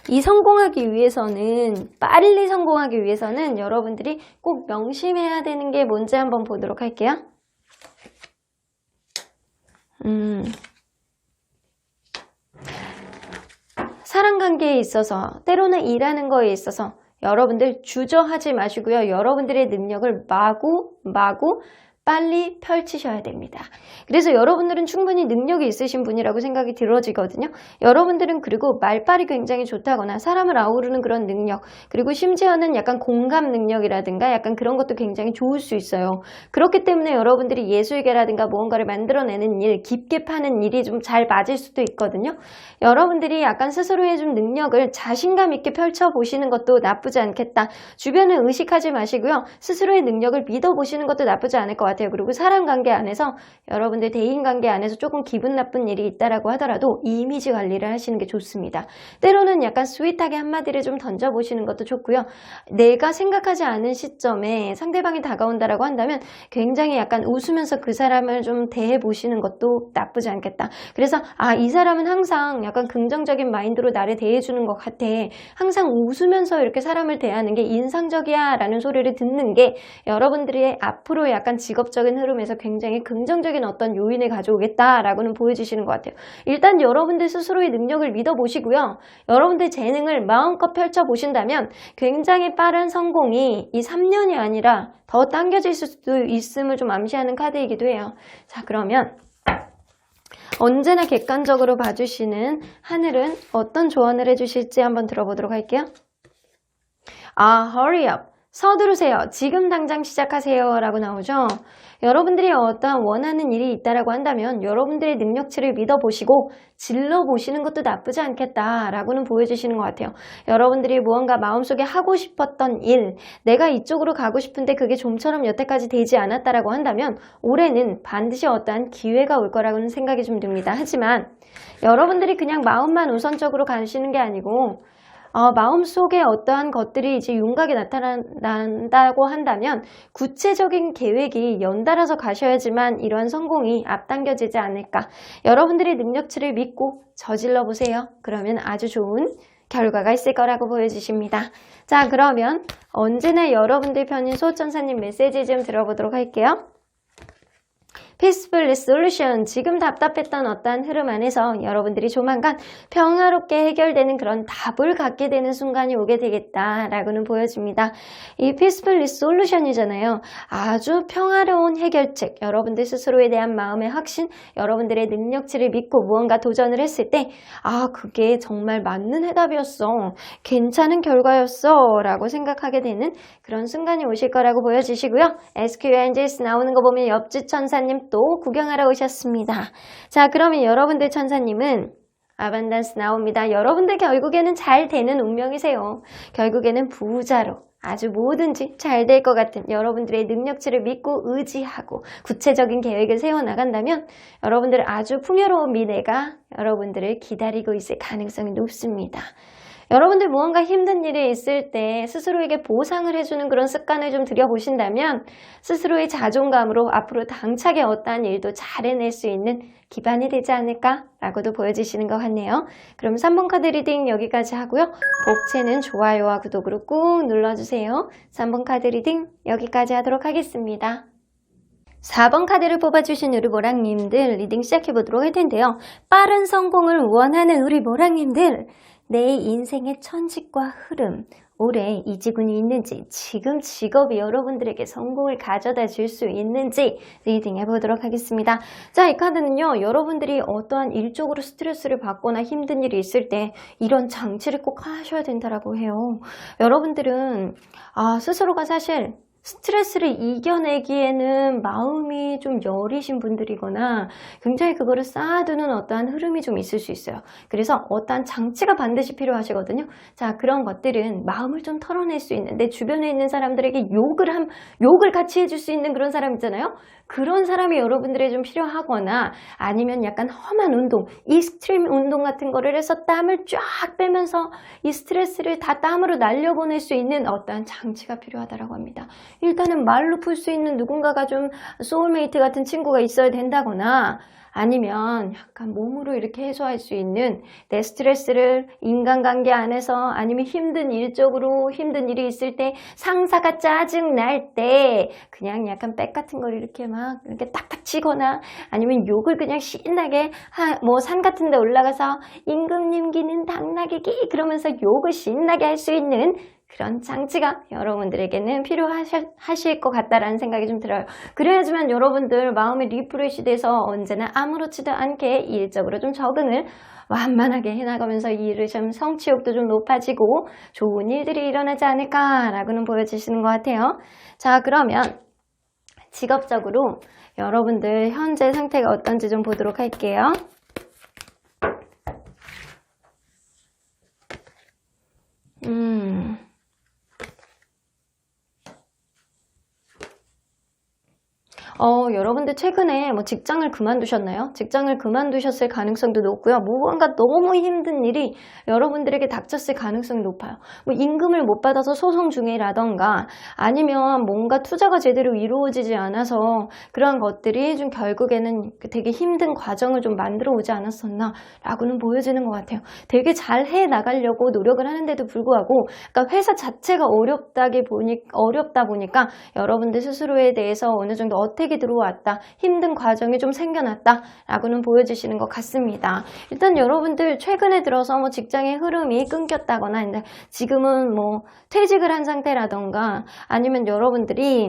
이 성공하기 위해서는, 빨리 성공하기 위해서는 여러분들이 꼭 명심해야 되는 게 뭔지 한번 보도록 할게요. 사람관계에 있어서, 때로는 일하는 거에 있어서 여러분들 주저하지 마시고요. 여러분들의 능력을 마구 빨리 펼치셔야 됩니다. 그래서 여러분들은 충분히 능력이 있으신 분이라고 생각이 들어지거든요. 여러분들은 그리고 말빨이 굉장히 좋다거나 사람을 아우르는 그런 능력, 그리고 심지어는 약간 공감 능력이라든가 약간 그런 것도 굉장히 좋을 수 있어요. 그렇기 때문에 여러분들이 예술계라든가 무언가를 만들어내는 일, 깊게 파는 일이 좀 잘 맞을 수도 있거든요. 여러분들이 약간 스스로의 좀 능력을 자신감 있게 펼쳐보시는 것도 나쁘지 않겠다. 주변을 의식하지 마시고요. 스스로의 능력을 믿어보시는 것도 나쁘지 않을 것 같아요. 그리고 사람 관계 안에서, 여러분들 대인 관계 안에서 조금 기분 나쁜 일이 있다라고 하더라도 이미지 관리를 하시는 게 좋습니다. 때로는 약간 스윗하게 한마디를 좀 던져보시는 것도 좋고요. 내가 생각하지 않은 시점에 상대방이 다가온다라고 한다면 굉장히 약간 웃으면서 그 사람을 좀 대해보시는 것도 나쁘지 않겠다. 그래서 이 사람은 항상 약간 긍정적인 마인드로 나를 대해주는 것 같아. 항상 웃으면서 이렇게 사람을 대하는 게 인상적이야 라는 소리를 듣는 게 여러분들의 앞으로 약간 직업적인 흐름에서 굉장히 긍정적인 어떤 요인을 가져오겠다라고는 보여주시는 것 같아요. 일단 여러분들 스스로의 능력을 믿어보시고요. 여러분들 재능을 마음껏 펼쳐보신다면 굉장히 빠른 성공이 이 3년이 아니라 더 당겨질 수도 있음을 좀 암시하는 카드이기도 해요. 자, 그러면 언제나 객관적으로 봐주시는 하늘은 어떤 조언을 해주실지 한번 들어보도록 할게요. Hurry up. 서두르세요. 지금 당장 시작하세요. 라고 나오죠. 여러분들이 어떤 원하는 일이 있다라고 한다면 여러분들의 능력치를 믿어보시고 질러보시는 것도 나쁘지 않겠다라고는 보여주시는 것 같아요. 여러분들이 무언가 마음속에 하고 싶었던 일, 내가 이쪽으로 가고 싶은데 그게 좀처럼 여태까지 되지 않았다라고 한다면 올해는 반드시 어떠한 기회가 올 거라고는 생각이 좀 듭니다. 하지만 여러분들이 그냥 마음만 우선적으로 가시는 게 아니고 마음속에 어떠한 것들이 이제 윤곽이 나타난다고 한다면 구체적인 계획이 연달아서 가셔야지만 이러한 성공이 앞당겨지지 않을까. 여러분들의 능력치를 믿고 저질러 보세요. 그러면 아주 좋은 결과가 있을 거라고 보여주십니다. 자, 그러면 언제나 여러분들 편인 소천사님 메시지 좀 들어보도록 할게요. Peaceful Solution. 지금 답답했던 어떠한 흐름 안에서 여러분들이 조만간 평화롭게 해결되는 그런 답을 갖게 되는 순간이 오게 되겠다라고는 보여집니다. 이 Peaceful Solution이잖아요. 아주 평화로운 해결책, 여러분들 스스로에 대한 마음의 확신, 여러분들의 능력치를 믿고 무언가 도전을 했을 때 그게 정말 맞는 해답이었어, 괜찮은 결과였어 라고 생각하게 되는 그런 순간이 오실 거라고 보여지시고요. SQ Angels 나오는 거 보면 옆집 천사님 또 구경하러 오셨습니다. 자, 그러면 여러분들 천사님은 아반단스 나옵니다. 여러분들 결국에는 잘 되는 운명이세요. 결국에는 부자로 아주 뭐든지 잘 될 것 같은 여러분들의 능력치를 믿고 의지하고 구체적인 계획을 세워나간다면 여러분들 아주 풍요로운 미래가 여러분들을 기다리고 있을 가능성이 높습니다. 여러분들 무언가 힘든 일이 있을 때 스스로에게 보상을 해주는 그런 습관을 좀 들여보신다면 스스로의 자존감으로 앞으로 당차게 어떠한 일도 잘 해낼 수 있는 기반이 되지 않을까라고도 보여주시는 것 같네요. 그럼 3번 카드 리딩 여기까지 하고요. 복채는 좋아요와 구독으로 꾹 눌러주세요. 3번 카드 리딩 여기까지 하도록 하겠습니다. 4번 카드를 뽑아주신 우리 모랑님들 리딩 시작해보도록 할 텐데요. 빠른 성공을 원하는 우리 모랑님들, 내 인생의 천직과 흐름, 올해 이지군이 있는지, 지금 직업이 여러분들에게 성공을 가져다 줄 수 있는지 리딩해 보도록 하겠습니다. 자, 이 카드는요, 여러분들이 어떠한 일적으로 스트레스를 받거나 힘든 일이 있을 때 이런 장치를 꼭 하셔야 된다라고 해요. 여러분들은 스스로가 사실 스트레스를 이겨내기에는 마음이 좀 여리신 분들이거나 굉장히 그거를 쌓아두는 어떠한 흐름이 좀 있을 수 있어요. 그래서 어떠한 장치가 반드시 필요하시거든요. 자, 그런 것들은 마음을 좀 털어낼 수 있는, 내 주변에 있는 사람들에게 욕을 같이 해줄 수 있는 그런 사람 있잖아요. 그런 사람이 여러분들이 좀 필요하거나 아니면 약간 험한 운동, 익스트림 운동 같은 거를 해서 땀을 쫙 빼면서 이 스트레스를 다 땀으로 날려보낼 수 있는 어떠한 장치가 필요하다고 합니다. 일단은 말로 풀 수 있는 누군가가 좀 소울메이트 같은 친구가 있어야 된다거나 아니면 약간 몸으로 이렇게 해소할 수 있는 내 스트레스를 인간관계 안에서 아니면 힘든 일적으로 힘든 일이 있을 때 상사가 짜증 날 때 그냥 약간 백 같은 걸 이렇게 막 이렇게 딱딱 치거나 아니면 욕을 그냥 신나게 뭐 산 같은 데 올라가서 임금님 기는 당나귀기 그러면서 욕을 신나게 할 수 있는 그런 장치가 여러분들에게는 필요하실 것 같다라는 생각이 좀 들어요. 그래야지만 여러분들 마음이 리프레시 돼서 언제나 아무렇지도 않게 일적으로 좀 적응을 완만하게 해나가면서 일을 좀 성취욕도 좀 높아지고 좋은 일들이 일어나지 않을까라고는 보여주시는 것 같아요. 자, 그러면 직업적으로 여러분들 현재 상태가 어떤지 좀 보도록 할게요. 여러분들 최근에 뭐 직장을 그만두셨나요? 직장을 그만두셨을 가능성도 높고요. 무언가 너무 힘든 일이 여러분들에게 닥쳤을 가능성이 높아요. 뭐 임금을 못 받아서 소송 중이라던가 아니면 뭔가 투자가 제대로 이루어지지 않아서 그러한 것들이 좀 결국에는 되게 힘든 과정을 좀 만들어 오지 않았었나 라고는 보여지는 것 같아요. 되게 잘 해 나가려고 노력을 하는데도 불구하고 그러니까 회사 자체가 어렵다 보니까 여러분들 스스로에 대해서 어느 정도 어택이 들어왔다. 힘든 과정이 좀 생겨났다. 라고는 보여주시는 것 같습니다. 일단 여러분들 최근에 들어서 뭐 직장의 흐름이 끊겼다거나 지금은 뭐 퇴직을 한 상태라던가 아니면 여러분들이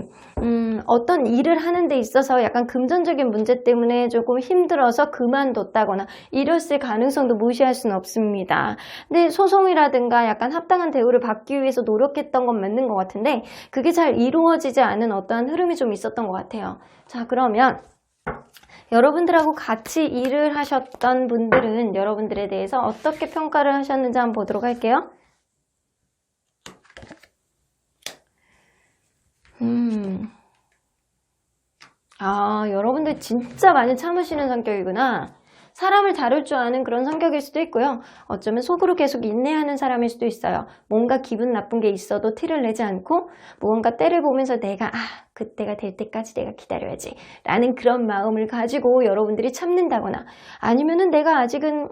어떤 일을 하는 데 있어서 약간 금전적인 문제 때문에 조금 힘들어서 그만뒀다거나 이랬을 가능성도 무시할 수는 없습니다. 근데 소송이라든가 약간 합당한 대우를 받기 위해서 노력했던 건 맞는 것 같은데 그게 잘 이루어지지 않은 어떠한 흐름이 좀 있었던 것 같아요. 자, 그러면 여러분들하고 같이 일을 하셨던 분들은 여러분들에 대해서 어떻게 평가를 하셨는지 한번 보도록 할게요. 여러분들 진짜 많이 참으시는 성격이구나. 사람을 다룰 줄 아는 그런 성격일 수도 있고요. 어쩌면 속으로 계속 인내하는 사람일 수도 있어요. 뭔가 기분 나쁜 게 있어도 티를 내지 않고 무언가 때를 보면서 내가 그때가 될 때까지 내가 기다려야지 라는 그런 마음을 가지고 여러분들이 참는다거나 아니면은 내가 아직은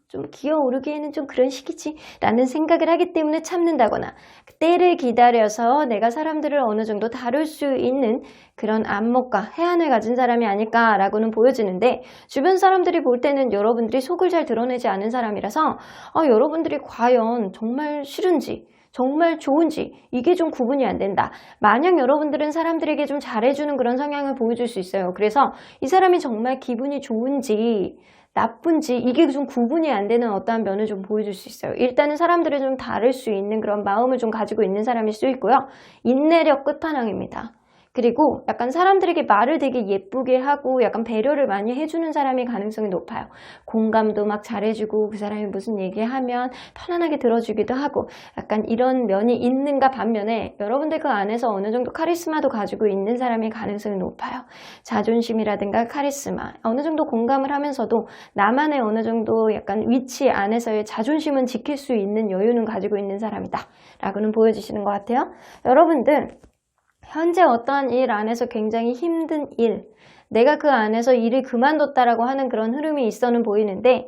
좀 기어오르기에는 좀 그런 시기지 라는 생각을 하기 때문에 참는다거나 때를 기다려서 내가 사람들을 어느 정도 다룰 수 있는 그런 안목과 해안을 가진 사람이 아닐까라고는 보여지는데 주변 사람들이 볼 때는 여러분들이 속을 잘 드러내지 않은 사람이라서 여러분들이 과연 정말 싫은지 정말 좋은지 이게 좀 구분이 안 된다. 만약 여러분들은 사람들에게 좀 잘해주는 그런 성향을 보여줄 수 있어요. 그래서 이 사람이 정말 기분이 좋은지 나쁜지 이게 좀 구분이 안 되는 어떠한 면을 좀 보여줄 수 있어요. 일단은 사람들을 좀 다룰 수 있는 그런 마음을 좀 가지고 있는 사람일 수 있고요. 인내력 끝판왕입니다. 그리고 약간 사람들에게 말을 되게 예쁘게 하고 약간 배려를 많이 해주는 사람이 가능성이 높아요. 공감도 막 잘해주고 그 사람이 무슨 얘기하면 편안하게 들어주기도 하고 약간 이런 면이 있는가 반면에 여러분들 그 안에서 어느 정도 카리스마도 가지고 있는 사람이 가능성이 높아요. 자존심이라든가 카리스마 어느 정도 공감을 하면서도 나만의 어느 정도 약간 위치 안에서의 자존심은 지킬 수 있는 여유는 가지고 있는 사람이다 라고는 보여주시는 것 같아요. 여러분들 현재 어떠한 일 안에서 굉장히 힘든 일, 내가 그 안에서 일을 그만뒀다라고 하는 그런 흐름이 있어는 보이는데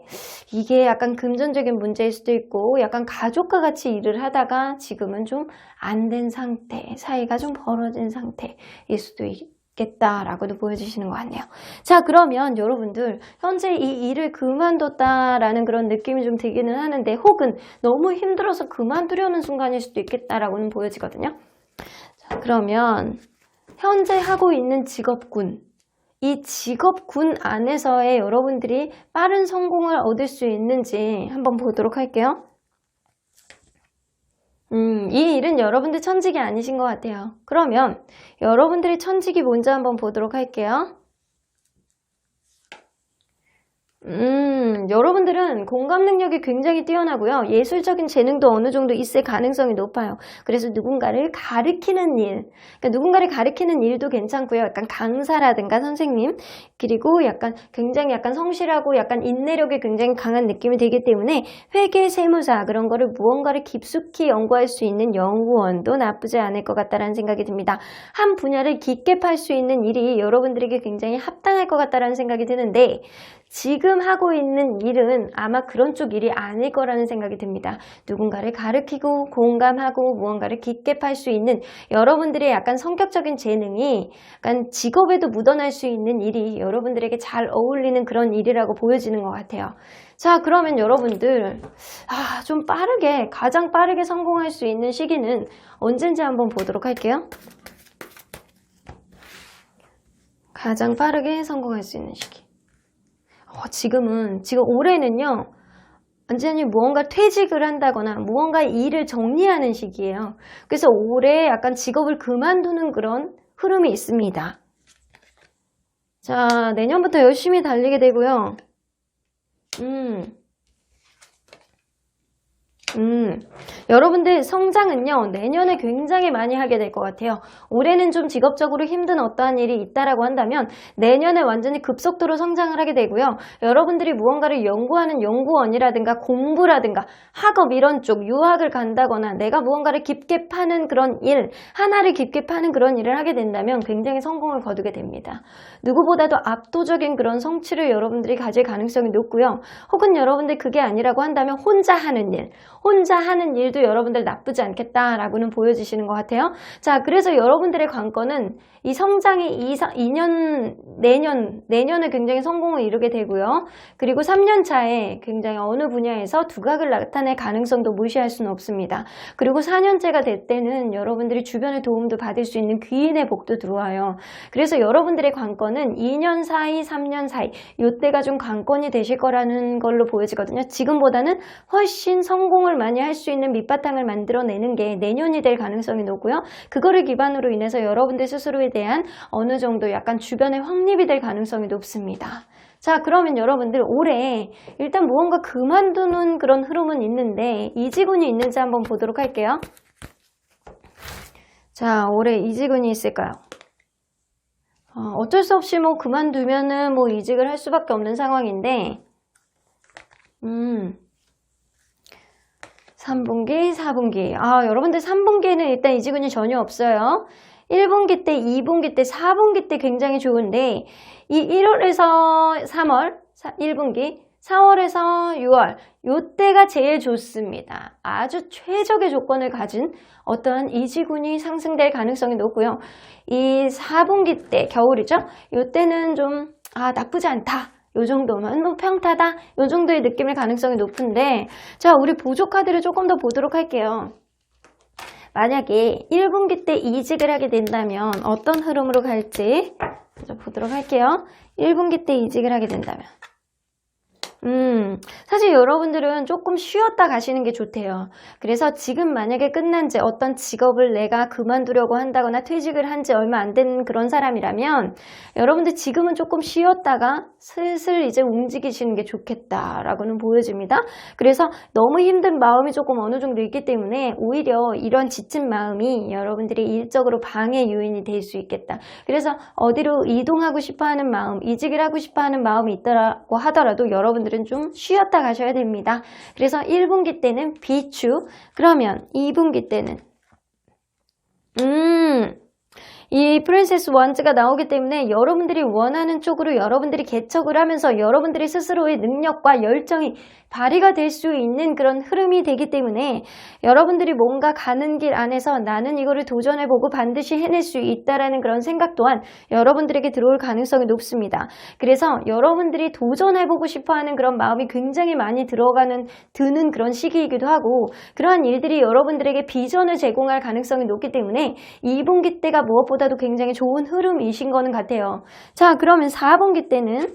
이게 약간 금전적인 문제일 수도 있고 약간 가족과 같이 일을 하다가 지금은 좀 안 된 상태, 사이가 좀 벌어진 상태일 수도 있겠다라고도 보여주시는 것 같네요. 자, 그러면 여러분들 현재 이 일을 그만뒀다라는 그런 느낌이 좀 들기는 하는데 혹은 너무 힘들어서 그만두려는 순간일 수도 있겠다라고는 보여지거든요. 자, 그러면 현재 하고 있는 직업군, 이 직업군 안에서의 여러분들이 빠른 성공을 얻을 수 있는지 한번 보도록 할게요. 이 일은 여러분들 천직이 아니신 것 같아요. 그러면 여러분들의 천직이 뭔지 한번 보도록 할게요. 여러분들은 공감 능력이 굉장히 뛰어나고요. 예술적인 재능도 어느 정도 있을 가능성이 높아요. 그래서 누군가를 가르치는 일, 그러니까 누군가를 가르치는 일도 괜찮고요. 약간 강사라든가 선생님, 그리고 약간 굉장히 약간 성실하고 약간 인내력이 굉장히 강한 느낌이 되기 때문에 회계, 세무사 그런 거를 무언가를 깊숙이 연구할 수 있는 연구원도 나쁘지 않을 것 같다라는 생각이 듭니다. 한 분야를 깊게 팔 수 있는 일이 여러분들에게 굉장히 합당할 것 같다라는 생각이 드는데 지금 하고 있는 일은 아마 그런 쪽 일이 아닐 거라는 생각이 듭니다. 누군가를 가르치고 공감하고 무언가를 깊게 팔 수 있는 여러분들의 약간 성격적인 재능이 약간 직업에도 묻어날 수 있는 일이 여러분들에게 잘 어울리는 그런 일이라고 보여지는 것 같아요. 자, 그러면 여러분들 좀 빠르게 가장 빠르게 성공할 수 있는 시기는 언젠지 한번 보도록 할게요. 가장 빠르게 성공할 수 있는 시기. 지금 올해는요, 완전히 무언가 퇴직을 한다거나 무언가 일을 정리하는 시기예요. 그래서 올해 약간 직업을 그만두는 그런 흐름이 있습니다. 자, 내년부터 열심히 달리게 되고요. 여러분들 성장은요, 내년에 굉장히 많이 하게 될 것 같아요. 올해는 좀 직업적으로 힘든 어떠한 일이 있다라고 한다면 내년에 완전히 급속도로 성장을 하게 되고요. 여러분들이 무언가를 연구하는 연구원이라든가 공부라든가 학업 이런 쪽 유학을 간다거나 내가 무언가를 깊게 파는 그런 일, 하나를 깊게 파는 그런 일을 하게 된다면 굉장히 성공을 거두게 됩니다. 누구보다도 압도적인 그런 성취를 여러분들이 가질 가능성이 높고요. 혹은 여러분들 그게 아니라고 한다면 혼자 하는 일도 여러분들 나쁘지 않겠다라고는 보여주시는 것 같아요. 자, 그래서 여러분들의 관건은 이 성장이 내년에 굉장히 성공을 이루게 되고요. 그리고 3년 차에 굉장히 어느 분야에서 두각을 나타낼 가능성도 무시할 수는 없습니다. 그리고 4년째가 될 때는 여러분들이 주변의 도움도 받을 수 있는 귀인의 복도 들어와요. 그래서 여러분들의 관건은 2년 사이, 3년 사이 이때가 좀 관건이 되실 거라는 걸로 보여지거든요. 지금보다는 훨씬 성공을 많이 할 수 있는 밑바탕을 만들어내는 게 내년이 될 가능성이 높고요. 그거를 기반으로 인해서 여러분들 스스로에 대한 어느 정도 약간 주변에 확립이 될 가능성이 높습니다. 자, 그러면 여러분들 올해 일단 무언가 그만두는 그런 흐름은 있는데 이직운이 있는지 한번 보도록 할게요. 자, 올해 이직운이 있을까요? 어쩔 수 없이 뭐 그만두면은 뭐 이직을 할 수밖에 없는 상황인데 3분기, 4분기. 여러분들 3분기에는 일단 이직운이 전혀 없어요. 1분기 때, 2분기 때, 4분기 때 굉장히 좋은데 이 1월에서 3월, 1분기, 4월에서 6월 요때가 제일 좋습니다. 아주 최적의 조건을 가진 어떠한 이직운이 상승될 가능성이 높고요. 이 4분기 때, 겨울이죠? 요때는 좀 나쁘지 않다. 요 정도면 뭐 평타다 요 정도의 느낌일 가능성이 높은데 자, 우리 보조 카드를 조금 더 보도록 할게요. 만약에 1분기 때 이직을 하게 된다면 어떤 흐름으로 갈지 먼저 보도록 할게요. 1분기 때 이직을 하게 된다면 사실 여러분들은 조금 쉬었다 가시는 게 좋대요. 그래서 지금 만약에 끝난 지 어떤 직업을 내가 그만두려고 한다거나 퇴직을 한 지 얼마 안 된 그런 사람이라면 여러분들 지금은 조금 쉬었다가 슬슬 이제 움직이시는 게 좋겠다라고는 보여집니다. 그래서 너무 힘든 마음이 조금 어느 정도 있기 때문에 오히려 이런 지친 마음이 여러분들이 일적으로 방해 요인이 될 수 있겠다. 그래서 어디로 이동하고 싶어하는 마음, 이직을 하고 싶어하는 마음이 있다고 하더라도 여러분들은 좀 쉬었다 가셔야 됩니다. 그래서 1분기 때는 비추, 그러면 2분기 때는 이 프린세스 원즈가 나오기 때문에 여러분들이 원하는 쪽으로 여러분들이 개척을 하면서 여러분들이 스스로의 능력과 열정이 발휘가 될 수 있는 그런 흐름이 되기 때문에 여러분들이 뭔가 가는 길 안에서 나는 이거를 도전해보고 반드시 해낼 수 있다라는 그런 생각 또한 여러분들에게 들어올 가능성이 높습니다. 그래서 여러분들이 도전해보고 싶어하는 그런 마음이 굉장히 많이 드는 그런 시기이기도 하고 그러한 일들이 여러분들에게 비전을 제공할 가능성이 높기 때문에 2분기 때가 무엇보다도 굉장히 좋은 흐름이신 거는 같아요. 자, 그러면 4분기 때는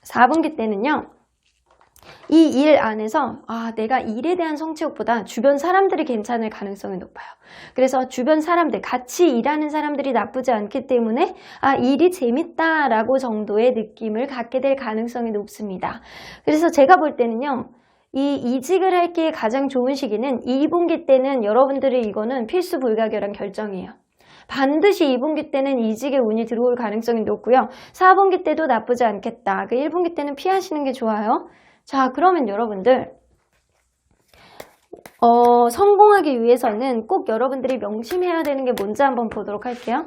4분기 때는요. 이 일 안에서 내가 일에 대한 성취욕보다 주변 사람들이 괜찮을 가능성이 높아요. 그래서 주변 사람들, 같이 일하는 사람들이 나쁘지 않기 때문에 일이 재밌다라고 정도의 느낌을 갖게 될 가능성이 높습니다. 그래서 제가 볼 때는요. 이 이직을 할기에 가장 좋은 시기는 2분기 때는 여러분들이 이거는 필수 불가결한 결정이에요. 반드시 2분기 때는 이직의 운이 들어올 가능성이 높고요. 4분기 때도 나쁘지 않겠다. 1분기 때는 피하시는 게 좋아요. 자, 그러면 여러분들 성공하기 위해서는 꼭 여러분들이 명심해야 되는 게 뭔지 한번 보도록 할게요.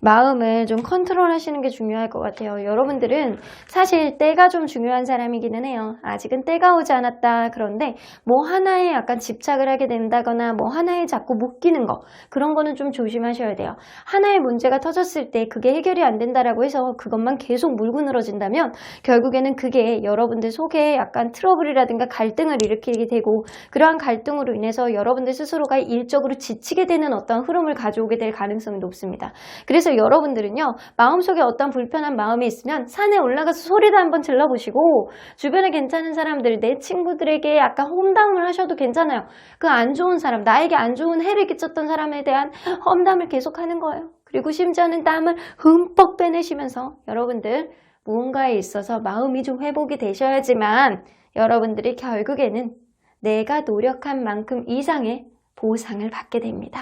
마음을 좀 컨트롤 하시는 게 중요할 것 같아요. 여러분들은 사실 때가 좀 중요한 사람이기는 해요. 아직은 때가 오지 않았다. 그런데 뭐 하나에 약간 집착을 하게 된다거나 뭐 하나에 자꾸 묶이는 거, 그런 거는 좀 조심하셔야 돼요. 하나의 문제가 터졌을 때 그게 해결이 안 된다라고 해서 그것만 계속 물고 늘어진다면 결국에는 그게 여러분들 속에 약간 트러블이라든가 갈등을 일으키게 되고, 그러한 갈등으로 인해서 여러분들 스스로가 일적으로 지치게 되는 어떤 흐름을 가져오게 될 가능성이 높습니다. 그래서 여러분들은요, 마음속에 어떤 불편한 마음이 있으면 산에 올라가서 소리도 한번 질러보시고, 주변에 괜찮은 사람들, 내 친구들에게 약간 험담을 하셔도 괜찮아요. 그 안 좋은 사람, 나에게 안 좋은 해를 끼쳤던 사람에 대한 험담을 계속하는 거예요. 그리고 심지어는 땀을 흠뻑 빼내시면서 여러분들 무언가에 있어서 마음이 좀 회복이 되셔야지만 여러분들이 결국에는 내가 노력한 만큼 이상의 보상을 받게 됩니다.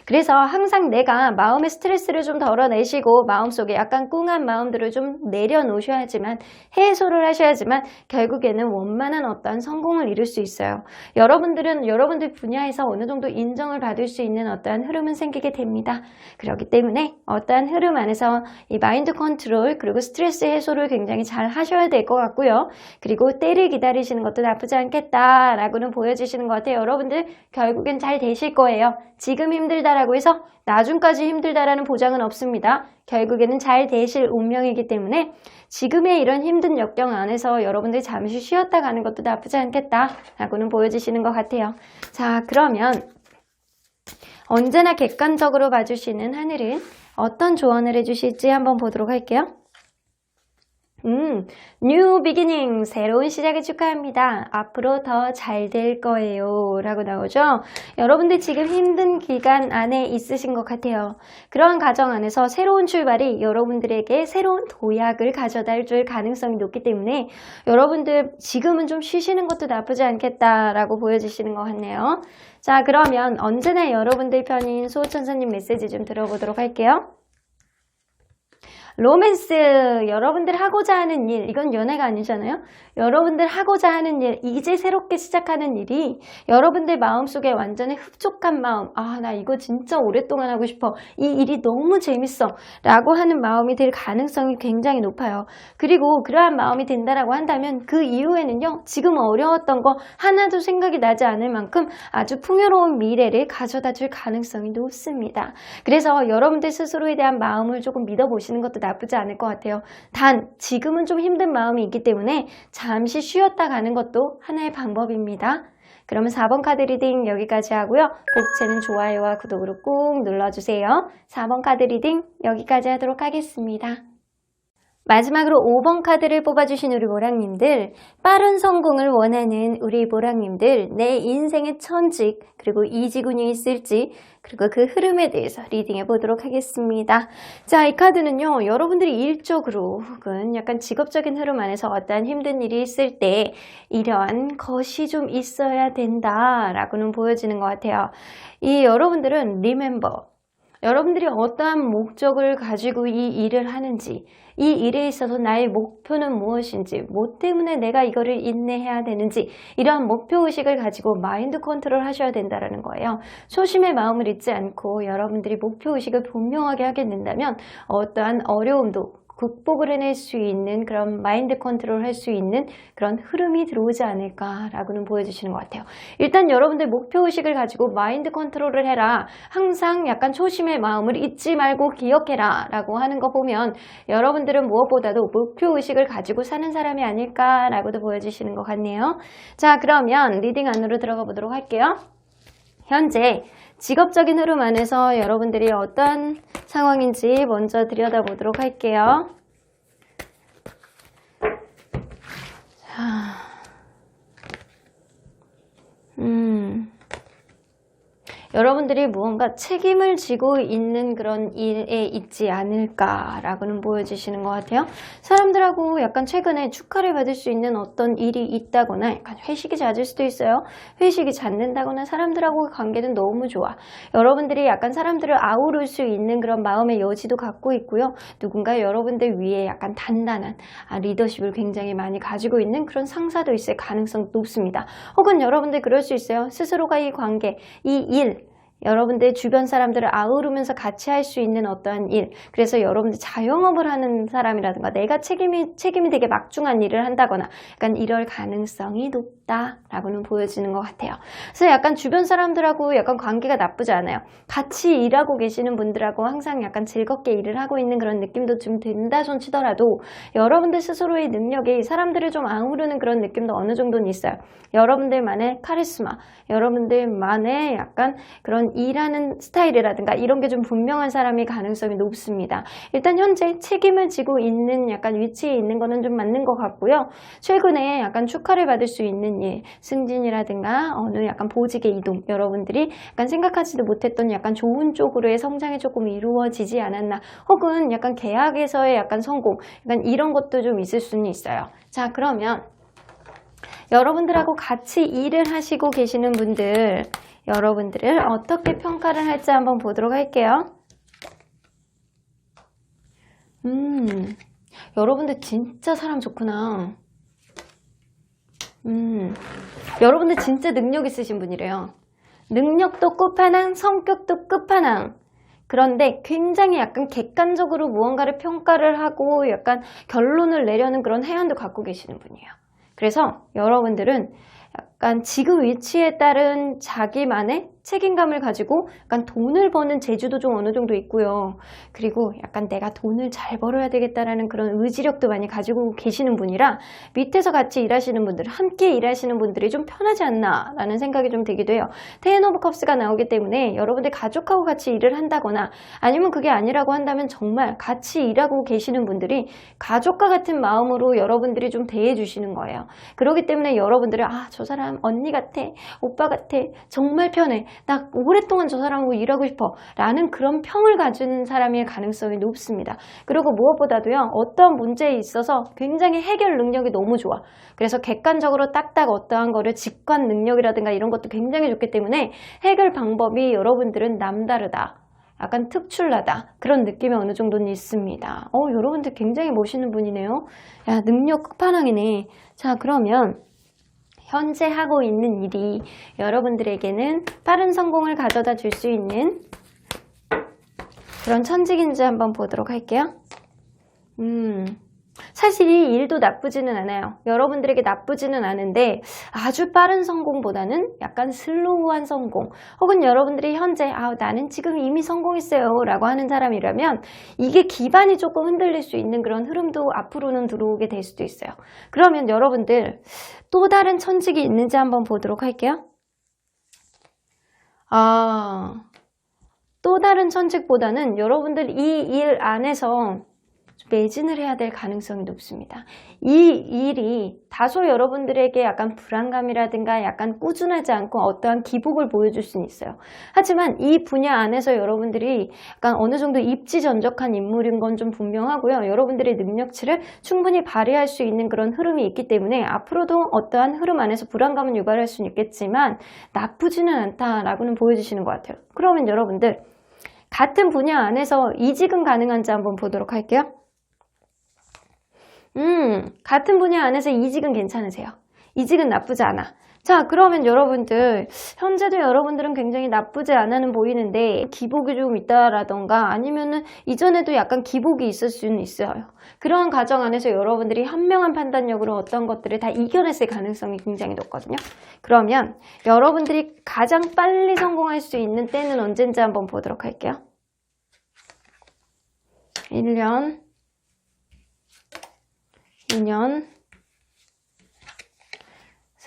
그래서 항상 내가 마음의 스트레스를 좀 덜어내시고 마음속에 약간 꿍한 마음들을 좀 내려놓으셔야지만, 해소를 하셔야지만 결국에는 원만한 어떤 성공을 이룰 수 있어요. 여러분들은 여러분들 분야에서 어느 정도 인정을 받을 수 있는 어떠한 흐름은 생기게 됩니다. 그렇기 때문에 어떠한 흐름 안에서 이 마인드 컨트롤 그리고 스트레스 해소를 굉장히 잘 하셔야 될 것 같고요. 그리고 때를 기다리시는 것도 나쁘지 않겠다라고는 보여주시는 것 같아요. 여러분들 결국엔 잘 되실 거예요. 지금 힘들다라고 해서 나중까지 힘들다라는 보장은 없습니다. 결국에는 잘 되실 운명이기 때문에 지금의 이런 힘든 역경 안에서 여러분들이 잠시 쉬었다 가는 것도 나쁘지 않겠다라고는 보여주시는 것 같아요. 자, 그러면 언제나 객관적으로 봐주시는 하늘은 어떤 조언을 해주실지 한번 보도록 할게요. New beginning, 새로운 시작을 축하합니다. 앞으로 더 잘 될 거예요 라고 나오죠. 여러분들 지금 힘든 기간 안에 있으신 것 같아요. 그러한 과정 안에서 새로운 출발이 여러분들에게 새로운 도약을 가져다 줄 가능성이 높기 때문에 여러분들 지금은 좀 쉬시는 것도 나쁘지 않겠다라고 보여주시는 것 같네요. 자, 그러면 언제나 여러분들 편인 수호천사님 메시지 좀 들어보도록 할게요. 로맨스, 여러분들 하고자 하는 일, 이건 연애가 아니잖아요. 여러분들 하고자 하는 일, 이제 새롭게 시작하는 일이 여러분들 마음속에 완전히 흡족한 마음, 나 이거 진짜 오랫동안 하고 싶어, 이 일이 너무 재밌어 라고 하는 마음이 될 가능성이 굉장히 높아요. 그리고 그러한 마음이 든다라고 한다면 그 이후에는요, 지금 어려웠던 거 하나도 생각이 나지 않을 만큼 아주 풍요로운 미래를 가져다 줄 가능성이 높습니다. 그래서 여러분들 스스로에 대한 마음을 조금 믿어보시는 것도 나쁘지 않을 것 같아요. 단 지금은 좀 힘든 마음이 있기 때문에 잠시 쉬었다 가는 것도 하나의 방법입니다. 그러면 4번 카드 리딩 여기까지 하고요. 복채는 좋아요와 구독으로 꾹 눌러주세요. 4번 카드 리딩 여기까지 하도록 하겠습니다. 마지막으로 5번 카드를 뽑아주신 우리 모랑님들, 빠른 성공을 원하는 우리 모랑님들, 내 인생의 천직 그리고 이직운이 있을지, 그리고 그 흐름에 대해서 리딩해 보도록 하겠습니다. 자, 이 카드는요, 여러분들이 일적으로 혹은 약간 직업적인 흐름 안에서 어떠한 힘든 일이 있을 때 이러한 것이 좀 있어야 된다라고는 보여지는 것 같아요. 이 여러분들은 remember, 여러분들이 어떠한 목적을 가지고 이 일을 하는지, 이 일에 있어서 나의 목표는 무엇인지, 뭐 때문에 내가 이거를 인내해야 되는지, 이러한 목표의식을 가지고 마인드 컨트롤 하셔야 된다는 거예요. 초심의 마음을 잊지 않고 여러분들이 목표의식을 분명하게 하게 된다면 어떠한 어려움도 극복을 해낼 수 있는 그런 마인드 컨트롤 할 수 있는 그런 흐름이 들어오지 않을까라고는 보여주시는 것 같아요. 일단 여러분들 목표의식을 가지고 마인드 컨트롤을 해라, 항상 약간 초심의 마음을 잊지 말고 기억해라 라고 하는 거 보면 여러분들은 무엇보다도 목표의식을 가지고 사는 사람이 아닐까라고도 보여주시는 것 같네요. 자, 그러면 리딩 안으로 들어가 보도록 할게요. 현재 직업적인 흐름 안에서 여러분들이 어떤 상황인지 먼저 들여다보도록 할게요. 여러분들이 무언가 책임을 지고 있는 그런 일에 있지 않을까라고는 보여주시는 것 같아요. 사람들하고 약간 최근에 축하를 받을 수 있는 어떤 일이 있다거나 약간 회식이 잦을 수도 있어요. 회식이 잦는다거나 사람들하고 관계는 너무 좋아. 여러분들이 약간 사람들을 아우를 수 있는 그런 마음의 여지도 갖고 있고요. 누군가 여러분들 위에 약간 단단한 리더십을 굉장히 많이 가지고 있는 그런 상사도 있을 가능성이 높습니다. 혹은 여러분들 그럴 수 있어요. 스스로가 이 관계, 이 일, 여러분들 주변 사람들을 아우르면서 같이 할 수 있는 어떠한 일, 그래서 여러분들 자영업을 하는 사람이라든가 내가 책임이 되게 막중한 일을 한다거나 약간 이럴 가능성이 높다라고는 보여지는 것 같아요. 그래서 약간 주변 사람들하고 약간 관계가 나쁘지 않아요. 같이 일하고 계시는 분들하고 항상 약간 즐겁게 일을 하고 있는 그런 느낌도 좀 든다 손 치더라도 여러분들 스스로의 능력이 사람들을 좀 아우르는 그런 느낌도 어느 정도는 있어요. 여러분들만의 카리스마, 여러분들만의 약간 그런 일하는 스타일이라든가 이런 게 좀 분명한 사람이 가능성이 높습니다. 일단 현재 책임을 지고 있는 약간 위치에 있는 거는 좀 맞는 것 같고요. 최근에 약간 축하를 받을 수 있는 일, 승진이라든가 어느 약간 보직의 이동, 여러분들이 약간 생각하지도 못했던 약간 좋은 쪽으로의 성장이 조금 이루어지지 않았나, 혹은 약간 계약에서의 약간 성공, 약간 이런 것도 좀 있을 수는 있어요. 자, 그러면 여러분들하고 같이 일을 하시고 계시는 분들, 여러분들을 어떻게 평가를 할지 한번 보도록 할게요. 여러분들 진짜 사람 좋구나. 여러분들 진짜 능력 있으신 분이래요. 능력도 끝판왕, 성격도 끝판왕. 그런데 굉장히 약간 객관적으로 무언가를 평가를 하고 약간 결론을 내려는 그런 해안도 갖고 계시는 분이에요. 그래서 여러분들은 약간 지금 위치에 따른 자기만의 책임감을 가지고 약간 돈을 버는 재주도 좀 어느 정도 있고요. 그리고 약간 내가 돈을 잘 벌어야 되겠다라는 그런 의지력도 많이 가지고 계시는 분이라 밑에서 같이 일하시는 분들, 함께 일하시는 분들이 좀 편하지 않나 라는 생각이 좀 들기도 해요. 텐 오브 컵스가 나오기 때문에 여러분들 가족하고 같이 일을 한다거나 아니면 그게 아니라고 한다면 정말 같이 일하고 계시는 분들이 가족과 같은 마음으로 여러분들이 좀 대해주시는 거예요. 그렇기 때문에 여러분들은 저 사람 언니 같아, 오빠 같아, 정말 편해, 나 오랫동안 저 사람하고 일하고 싶어 라는 그런 평을 가진 사람일 가능성이 높습니다. 그리고 무엇보다도요, 어떠한 문제에 있어서 굉장히 해결 능력이 너무 좋아. 그래서 객관적으로 딱딱 어떠한 거를 직관 능력이라든가 이런 것도 굉장히 좋기 때문에 해결 방법이 여러분들은 남다르다, 약간 특출나다, 그런 느낌이 어느 정도는 있습니다. 여러분들 굉장히 멋있는 분이네요. 야, 능력 끝판왕이네. 자, 그러면 현재 하고 있는 일이 여러분들에게는 빠른 성공을 가져다 줄 수 있는 그런 천직인지 한번 보도록 할게요. 사실 이 일도 나쁘지는 않아요. 여러분들에게 나쁘지는 않은데 아주 빠른 성공보다는 약간 슬로우한 성공, 혹은 여러분들이 현재 나는 지금 이미 성공했어요 라고 하는 사람이라면 이게 기반이 조금 흔들릴 수 있는 그런 흐름도 앞으로는 들어오게 될 수도 있어요. 그러면 여러분들 또 다른 천직이 있는지 한번 보도록 할게요. 또 다른 천직보다는 여러분들 이 일 안에서 매진을 해야 될 가능성이 높습니다. 이 일이 다소 여러분들에게 약간 불안감이라든가 약간 꾸준하지 않고 어떠한 기복을 보여줄 수는 있어요. 하지만 이 분야 안에서 여러분들이 약간 어느 정도 입지전적한 인물인 건 좀 분명하고요. 여러분들의 능력치를 충분히 발휘할 수 있는 그런 흐름이 있기 때문에 앞으로도 어떠한 흐름 안에서 불안감은 유발할 수는 있겠지만 나쁘지는 않다라고는 보여주시는 것 같아요. 그러면 여러분들 같은 분야 안에서 이직은 가능한지 한번 보도록 할게요. 같은 분야 안에서 이직은 괜찮으세요. 이직은 나쁘지 않아. 자, 그러면 여러분들 현재도 여러분들은 굉장히 나쁘지 않아는 보이는데 기복이 좀 있다라던가 아니면은 이전에도 약간 기복이 있을 수는 있어요. 그러한 과정 안에서 여러분들이 현명한 판단력으로 어떤 것들을 다 이겨냈을 가능성이 굉장히 높거든요. 그러면 여러분들이 가장 빨리 성공할 수 있는 때는 언제인지 한번 보도록 할게요. 1년, 2년,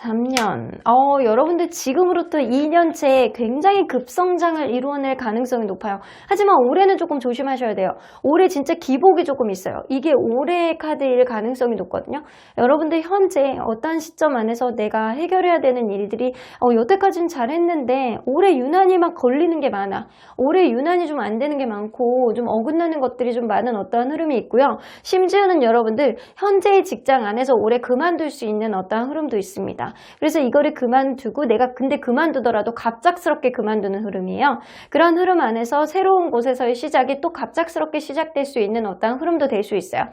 3년. 여러분들 지금으로부터 2년째 굉장히 급성장을 이루어낼 가능성이 높아요. 하지만 올해는 조금 조심하셔야 돼요. 올해 진짜 기복이 조금 있어요. 이게 올해의 카드일 가능성이 높거든요. 여러분들 현재 어떤 시점 안에서 내가 해결해야 되는 일들이 여태까지는 잘했는데 올해 유난히 막 걸리는 게 많아. 올해 유난히 좀 안 되는 게 많고 좀 어긋나는 것들이 좀 많은 어떠한 흐름이 있고요. 심지어는 여러분들 현재의 직장 안에서 올해 그만둘 수 있는 어떠한 흐름도 있습니다. 그래서 이거를 그만두고 내가 근데 그만두더라도 갑작스럽게 그만두는 흐름이에요. 그런 흐름 안에서 새로운 곳에서의 시작이 또 갑작스럽게 시작될 수 있는 어떤 흐름도 될 수 있어요.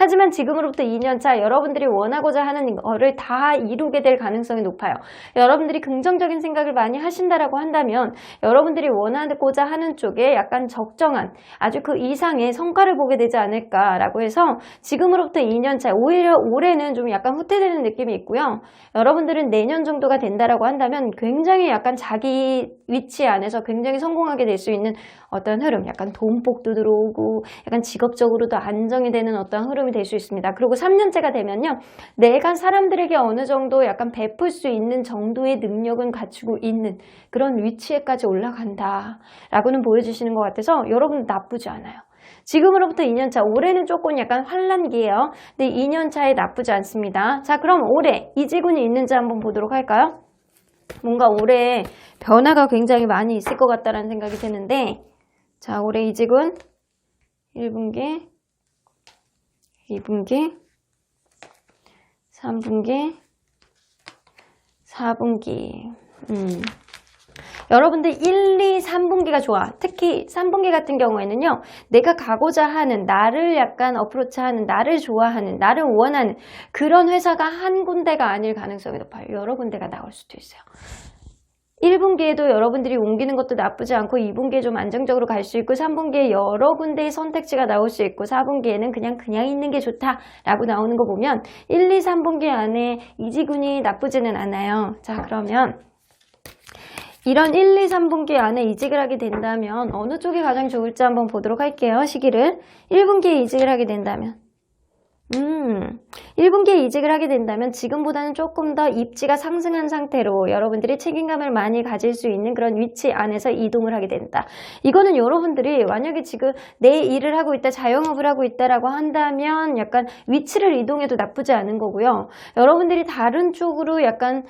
하지만 지금으로부터 2년차 여러분들이 원하고자 하는 거를 다 이루게 될 가능성이 높아요. 여러분들이 긍정적인 생각을 많이 하신다라고 한다면 여러분들이 원하고자 하는 쪽에 약간 적정한 아주 그 이상의 성과를 보게 되지 않을까라고 해서 지금으로부터 2년차 오히려 올해는 좀 약간 후퇴되는 느낌이 있고요. 여러분들은 내년 정도가 된다라고 한다면 굉장히 약간 자기 위치 안에서 굉장히 성공하게 될 수 있는 어떤 흐름, 약간 돈복도 들어오고 약간 직업적으로도 안정이 되는 어떤 흐름이 될 수 있습니다. 그리고 3년째가 되면요. 내가 사람들에게 어느 정도 약간 베풀 수 있는 정도의 능력은 갖추고 있는 그런 위치에까지 올라간다 라고는 보여주시는 것 같아서 여러분 나쁘지 않아요. 지금으로부터 2년차, 올해는 조금 약간 환란기예요. 근데 2년차에 나쁘지 않습니다. 자, 그럼 올해 이지군이 있는지 한번 보도록 할까요? 뭔가 올해 변화가 굉장히 많이 있을 것 같다는 생각이 드는데 자, 올해 이직은 1분기, 2분기, 3분기, 4분기. 여러분들 1, 2, 3분기가 좋아. 특히 3분기 같은 경우에는요. 내가 가고자 하는, 나를 약간 어프로치하는, 나를 좋아하는, 나를 원하는 그런 회사가 한 군데가 아닐 가능성이 높아요. 여러 군데가 나올 수도 있어요. 1분기에도 여러분들이 옮기는 것도 나쁘지 않고 2분기에 좀 안정적으로 갈 수 있고 3분기에 여러 군데의 선택지가 나올 수 있고 4분기에는 그냥 있는 게 좋다라고 나오는 거 보면 1, 2, 3분기 안에 이직운이 나쁘지는 않아요. 자, 그러면 이런 1, 2, 3분기 안에 이직을 하게 된다면 어느 쪽이 가장 좋을지 한번 보도록 할게요. 시기를 1분기에 이직을 하게 된다면 1분기에 이직을 하게 된다면 지금보다는 조금 더 입지가 상승한 상태로 여러분들이 책임감을 많이 가질 수 있는 그런 위치 안에서 이동을 하게 된다. 이거는 여러분들이 만약에 지금 내 일을 하고 있다, 자영업을 하고 있다라고 한다면 약간 위치를 이동해도 나쁘지 않은 거고요. 여러분들이 다른 쪽으로 약간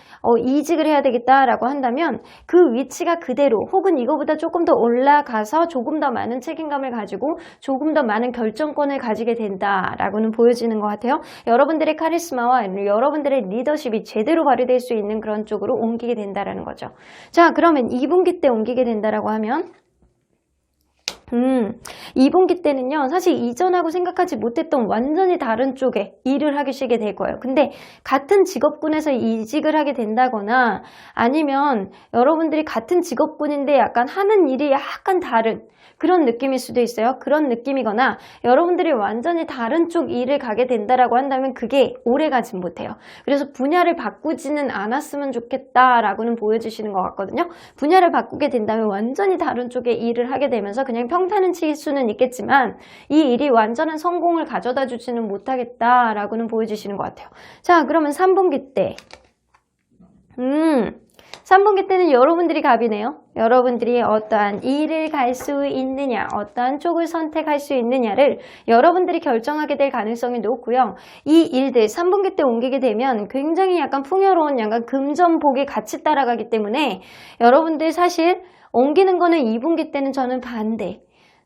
이직을 해야 되겠다라고 한다면 그 위치가 그대로 혹은 이거보다 조금 더 올라가서 조금 더 많은 책임감을 가지고 조금 더 많은 결정권을 가지게 된다라고는 보여지는 것 같아요. 여러분들의 카리스마와 여러분들의 리더십이 제대로 발휘될 수 있는 그런 쪽으로 옮기게 된다라는 거죠. 자, 그러면 2분기 때 옮기게 된다라고 하면 2분기 때는요, 사실 이전하고 생각하지 못했던 완전히 다른 쪽에 일을 하기 시게 될 거예요. 근데 같은 직업군에서 이직을 하게 된다거나 아니면 여러분들이 같은 직업군인데 약간 하는 일이 약간 다른 그런 느낌일 수도 있어요. 그런 느낌이거나 여러분들이 완전히 다른 쪽 일을 가게 된다라고 한다면 그게 오래 가진 못해요. 그래서 분야를 바꾸지는 않았으면 좋겠다라고는 보여주시는 것 같거든요. 분야를 바꾸게 된다면 완전히 다른 쪽에 일을 하게 되면서 그냥 평타는 칠 수는 있겠지만 이 일이 완전한 성공을 가져다 주지는 못하겠다라고는 보여주시는 것 같아요. 자, 그러면 3분기 때 3분기 때는 여러분들이 갑이네요. 여러분들이 어떠한 일을 갈 수 있느냐, 어떠한 쪽을 선택할 수 있느냐를 여러분들이 결정하게 될 가능성이 높고요. 이 일들 3분기 때 옮기게 되면 굉장히 약간 풍요로운 약간 금전복이 같이 따라가기 때문에 여러분들 사실 옮기는 거는 2분기 때는 저는 반대.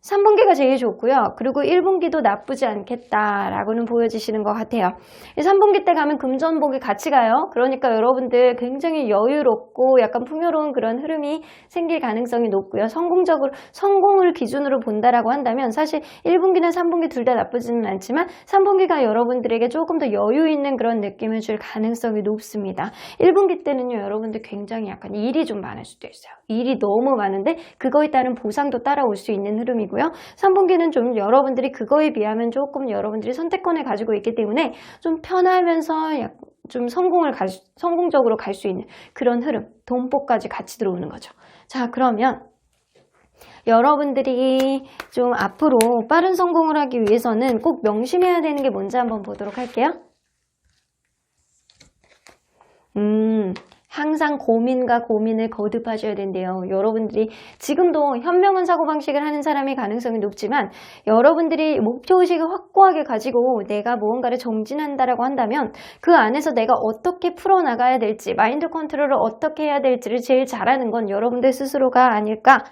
3분기가 제일 좋고요. 그리고 1분기도 나쁘지 않겠다라고는 보여지시는 것 같아요. 3분기 때 가면 금전복이 같이 가요. 그러니까 여러분들 굉장히 여유롭고 약간 풍요로운 그런 흐름이 생길 가능성이 높고요. 성공을 기준으로 본다라고 한다면 사실 1분기나 3분기 둘 다 나쁘지는 않지만 3분기가 여러분들에게 조금 더 여유 있는 그런 느낌을 줄 가능성이 높습니다. 1분기 때는요, 여러분들 굉장히 약간 일이 좀 많을 수도 있어요. 일이 너무 많은데 그거에 따른 보상도 따라올 수 있는 흐름이고 3분기는 좀 여러분들이 그거에 비하면 조금 여러분들이 선택권을 가지고 있기 때문에 좀 편하면서 좀 성공적으로 갈 수 있는 그런 흐름, 돈복까지 같이 들어오는 거죠. 자, 그러면 여러분들이 좀 앞으로 빠른 성공을 하기 위해서는 꼭 명심해야 되는 게 뭔지 한번 보도록 할게요. 항상 고민과 고민을 거듭하셔야 된대요. 여러분들이 지금도 현명한 사고방식을 하는 사람의 가능성이 높지만 여러분들이 목표의식을 확고하게 가지고 내가 무언가를 정진한다라고 한다면 그 안에서 내가 어떻게 풀어나가야 될지, 마인드 컨트롤을 어떻게 해야 될지를 제일 잘하는 건 여러분들 스스로가 아닐까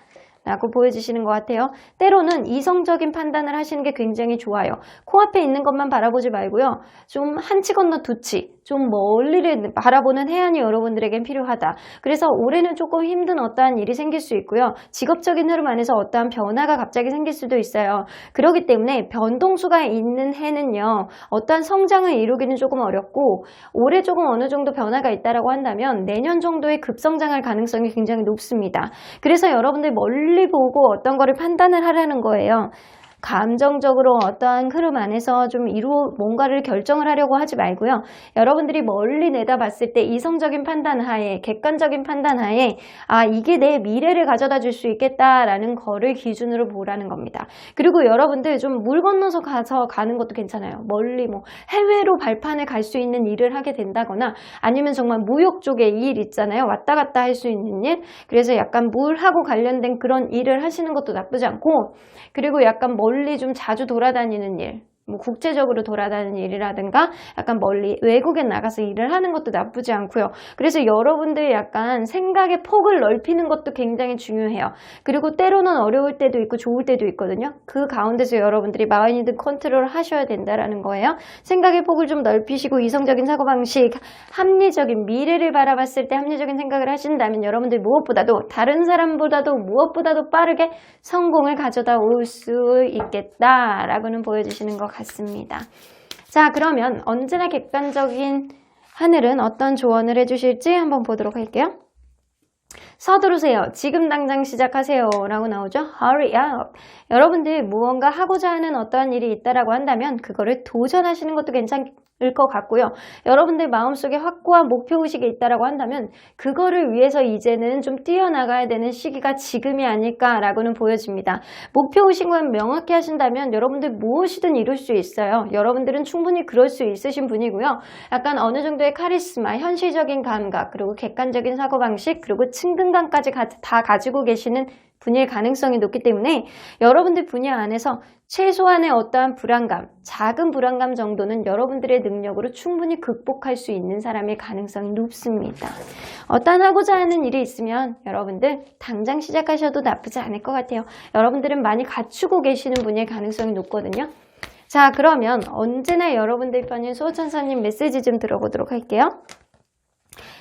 라고 보여주시는 것 같아요. 때로는 이성적인 판단을 하시는 게 굉장히 좋아요. 코앞에 있는 것만 바라보지 말고요. 좀 한치 건너 두치, 좀 멀리를 바라보는 해안이 여러분들에겐 필요하다. 그래서 올해는 조금 힘든 어떠한 일이 생길 수 있고요. 직업적인 흐름 안에서 어떠한 변화가 갑자기 생길 수도 있어요. 그렇기 때문에 변동수가 있는 해는요. 어떠한 성장을 이루기는 조금 어렵고 올해 조금 어느 정도 변화가 있다라고 한다면 내년 정도의 급성장할 가능성이 굉장히 높습니다. 그래서 여러분들 멀리 보고 어떤 거를 판단을 하라는 거예요. 감정적으로 어떠한 흐름 안에서 좀 뭔가를 결정을 하려고 하지 말고요. 여러분들이 멀리 내다봤을 때 이성적인 판단 하에, 객관적인 판단 하에 이게 내 미래를 가져다 줄 수 있겠다라는 거를 기준으로 보라는 겁니다. 그리고 여러분들 좀 물 건너서 가는 것도 괜찮아요. 멀리 해외로 발판을 갈 수 있는 일을 하게 된다거나 아니면 정말 무역 쪽에 일 있잖아요. 왔다 갔다 할 수 있는 일. 그래서 약간 물하고 관련된 그런 일을 하시는 것도 나쁘지 않고 그리고 약간 멀리 좀 자주 돌아다니는 일, 국제적으로 돌아다니는 일이라든가 약간 멀리 외국에 나가서 일을 하는 것도 나쁘지 않고요. 그래서 여러분들 약간 생각의 폭을 넓히는 것도 굉장히 중요해요. 그리고 때로는 어려울 때도 있고 좋을 때도 있거든요. 그 가운데서 여러분들이 마인드 컨트롤을 하셔야 된다라는 거예요. 생각의 폭을 좀 넓히시고 이성적인 사고방식, 합리적인 미래를 바라봤을 때 합리적인 생각을 하신다면 여러분들 무엇보다도 다른 사람보다도 무엇보다도 빠르게 성공을 가져다 올 수 있겠다라고는 보여주시는 것 같습니다. 자, 그러면 언제나 객관적인 하늘은 어떤 조언을 해주실지 한번 보도록 할게요. 서두르세요. 지금 당장 시작하세요. 라고 나오죠. Hurry up. 여러분들 무언가 하고자 하는 어떠한 일이 있다라고 한다면 그거를 도전하시는 것도 괜찮을 것 같고요. 여러분들 마음속에 확고한 목표의식이 있다라고 한다면 그거를 위해서 이제는 좀 뛰어나가야 되는 시기가 지금이 아닐까라고는 보여집니다. 목표의식만 명확히 하신다면 여러분들 무엇이든 이룰 수 있어요. 여러분들은 충분히 그럴 수 있으신 분이고요. 약간 어느 정도의 카리스마, 현실적인 감각, 그리고 객관적인 사고방식, 그리고 친근감까지 다 가지고 계시는 분일 가능성이 높기 때문에 여러분들 분야 안에서 최소한의 어떠한 불안감, 작은 불안감 정도는 여러분들의 능력으로 충분히 극복할 수 있는 사람의 가능성이 높습니다. 어떠한 하고자 하는 일이 있으면 여러분들 당장 시작하셔도 나쁘지 않을 것 같아요. 여러분들은 많이 갖추고 계시는 분일 가능성이 높거든요. 자, 그러면 언제나 여러분들 편인 수호천사님 메시지 좀 들어보도록 할게요.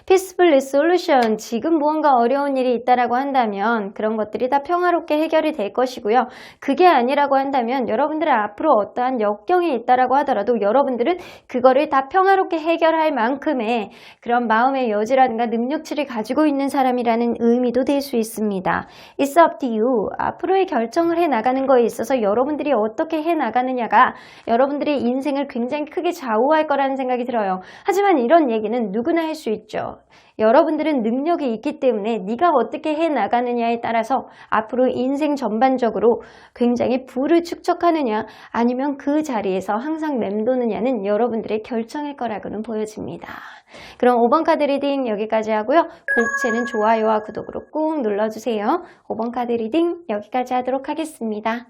Peaceful Solution, 지금 무언가 어려운 일이 있다라고 한다면 그런 것들이 다 평화롭게 해결이 될 것이고요. 그게 아니라고 한다면 여러분들의 앞으로 어떠한 역경이 있다라고 하더라도 여러분들은 그거를 다 평화롭게 해결할 만큼의 그런 마음의 여지라든가 능력치를 가지고 있는 사람이라는 의미도 될 수 있습니다. It's up to you. 앞으로의 결정을 해나가는 거에 있어서 여러분들이 어떻게 해나가느냐가 여러분들의 인생을 굉장히 크게 좌우할 거라는 생각이 들어요. 하지만 이런 얘기는 누구나 할 수 있죠. 여러분들은 능력이 있기 때문에 네가 어떻게 해나가느냐에 따라서 앞으로 인생 전반적으로 굉장히 부를 축적하느냐 아니면 그 자리에서 항상 맴도느냐는 여러분들의 결정일 거라고는 보여집니다. 그럼 5번 카드 리딩 여기까지 하고요. 복채는 좋아요와 구독으로 꾹 눌러주세요. 5번 카드 리딩 여기까지 하도록 하겠습니다.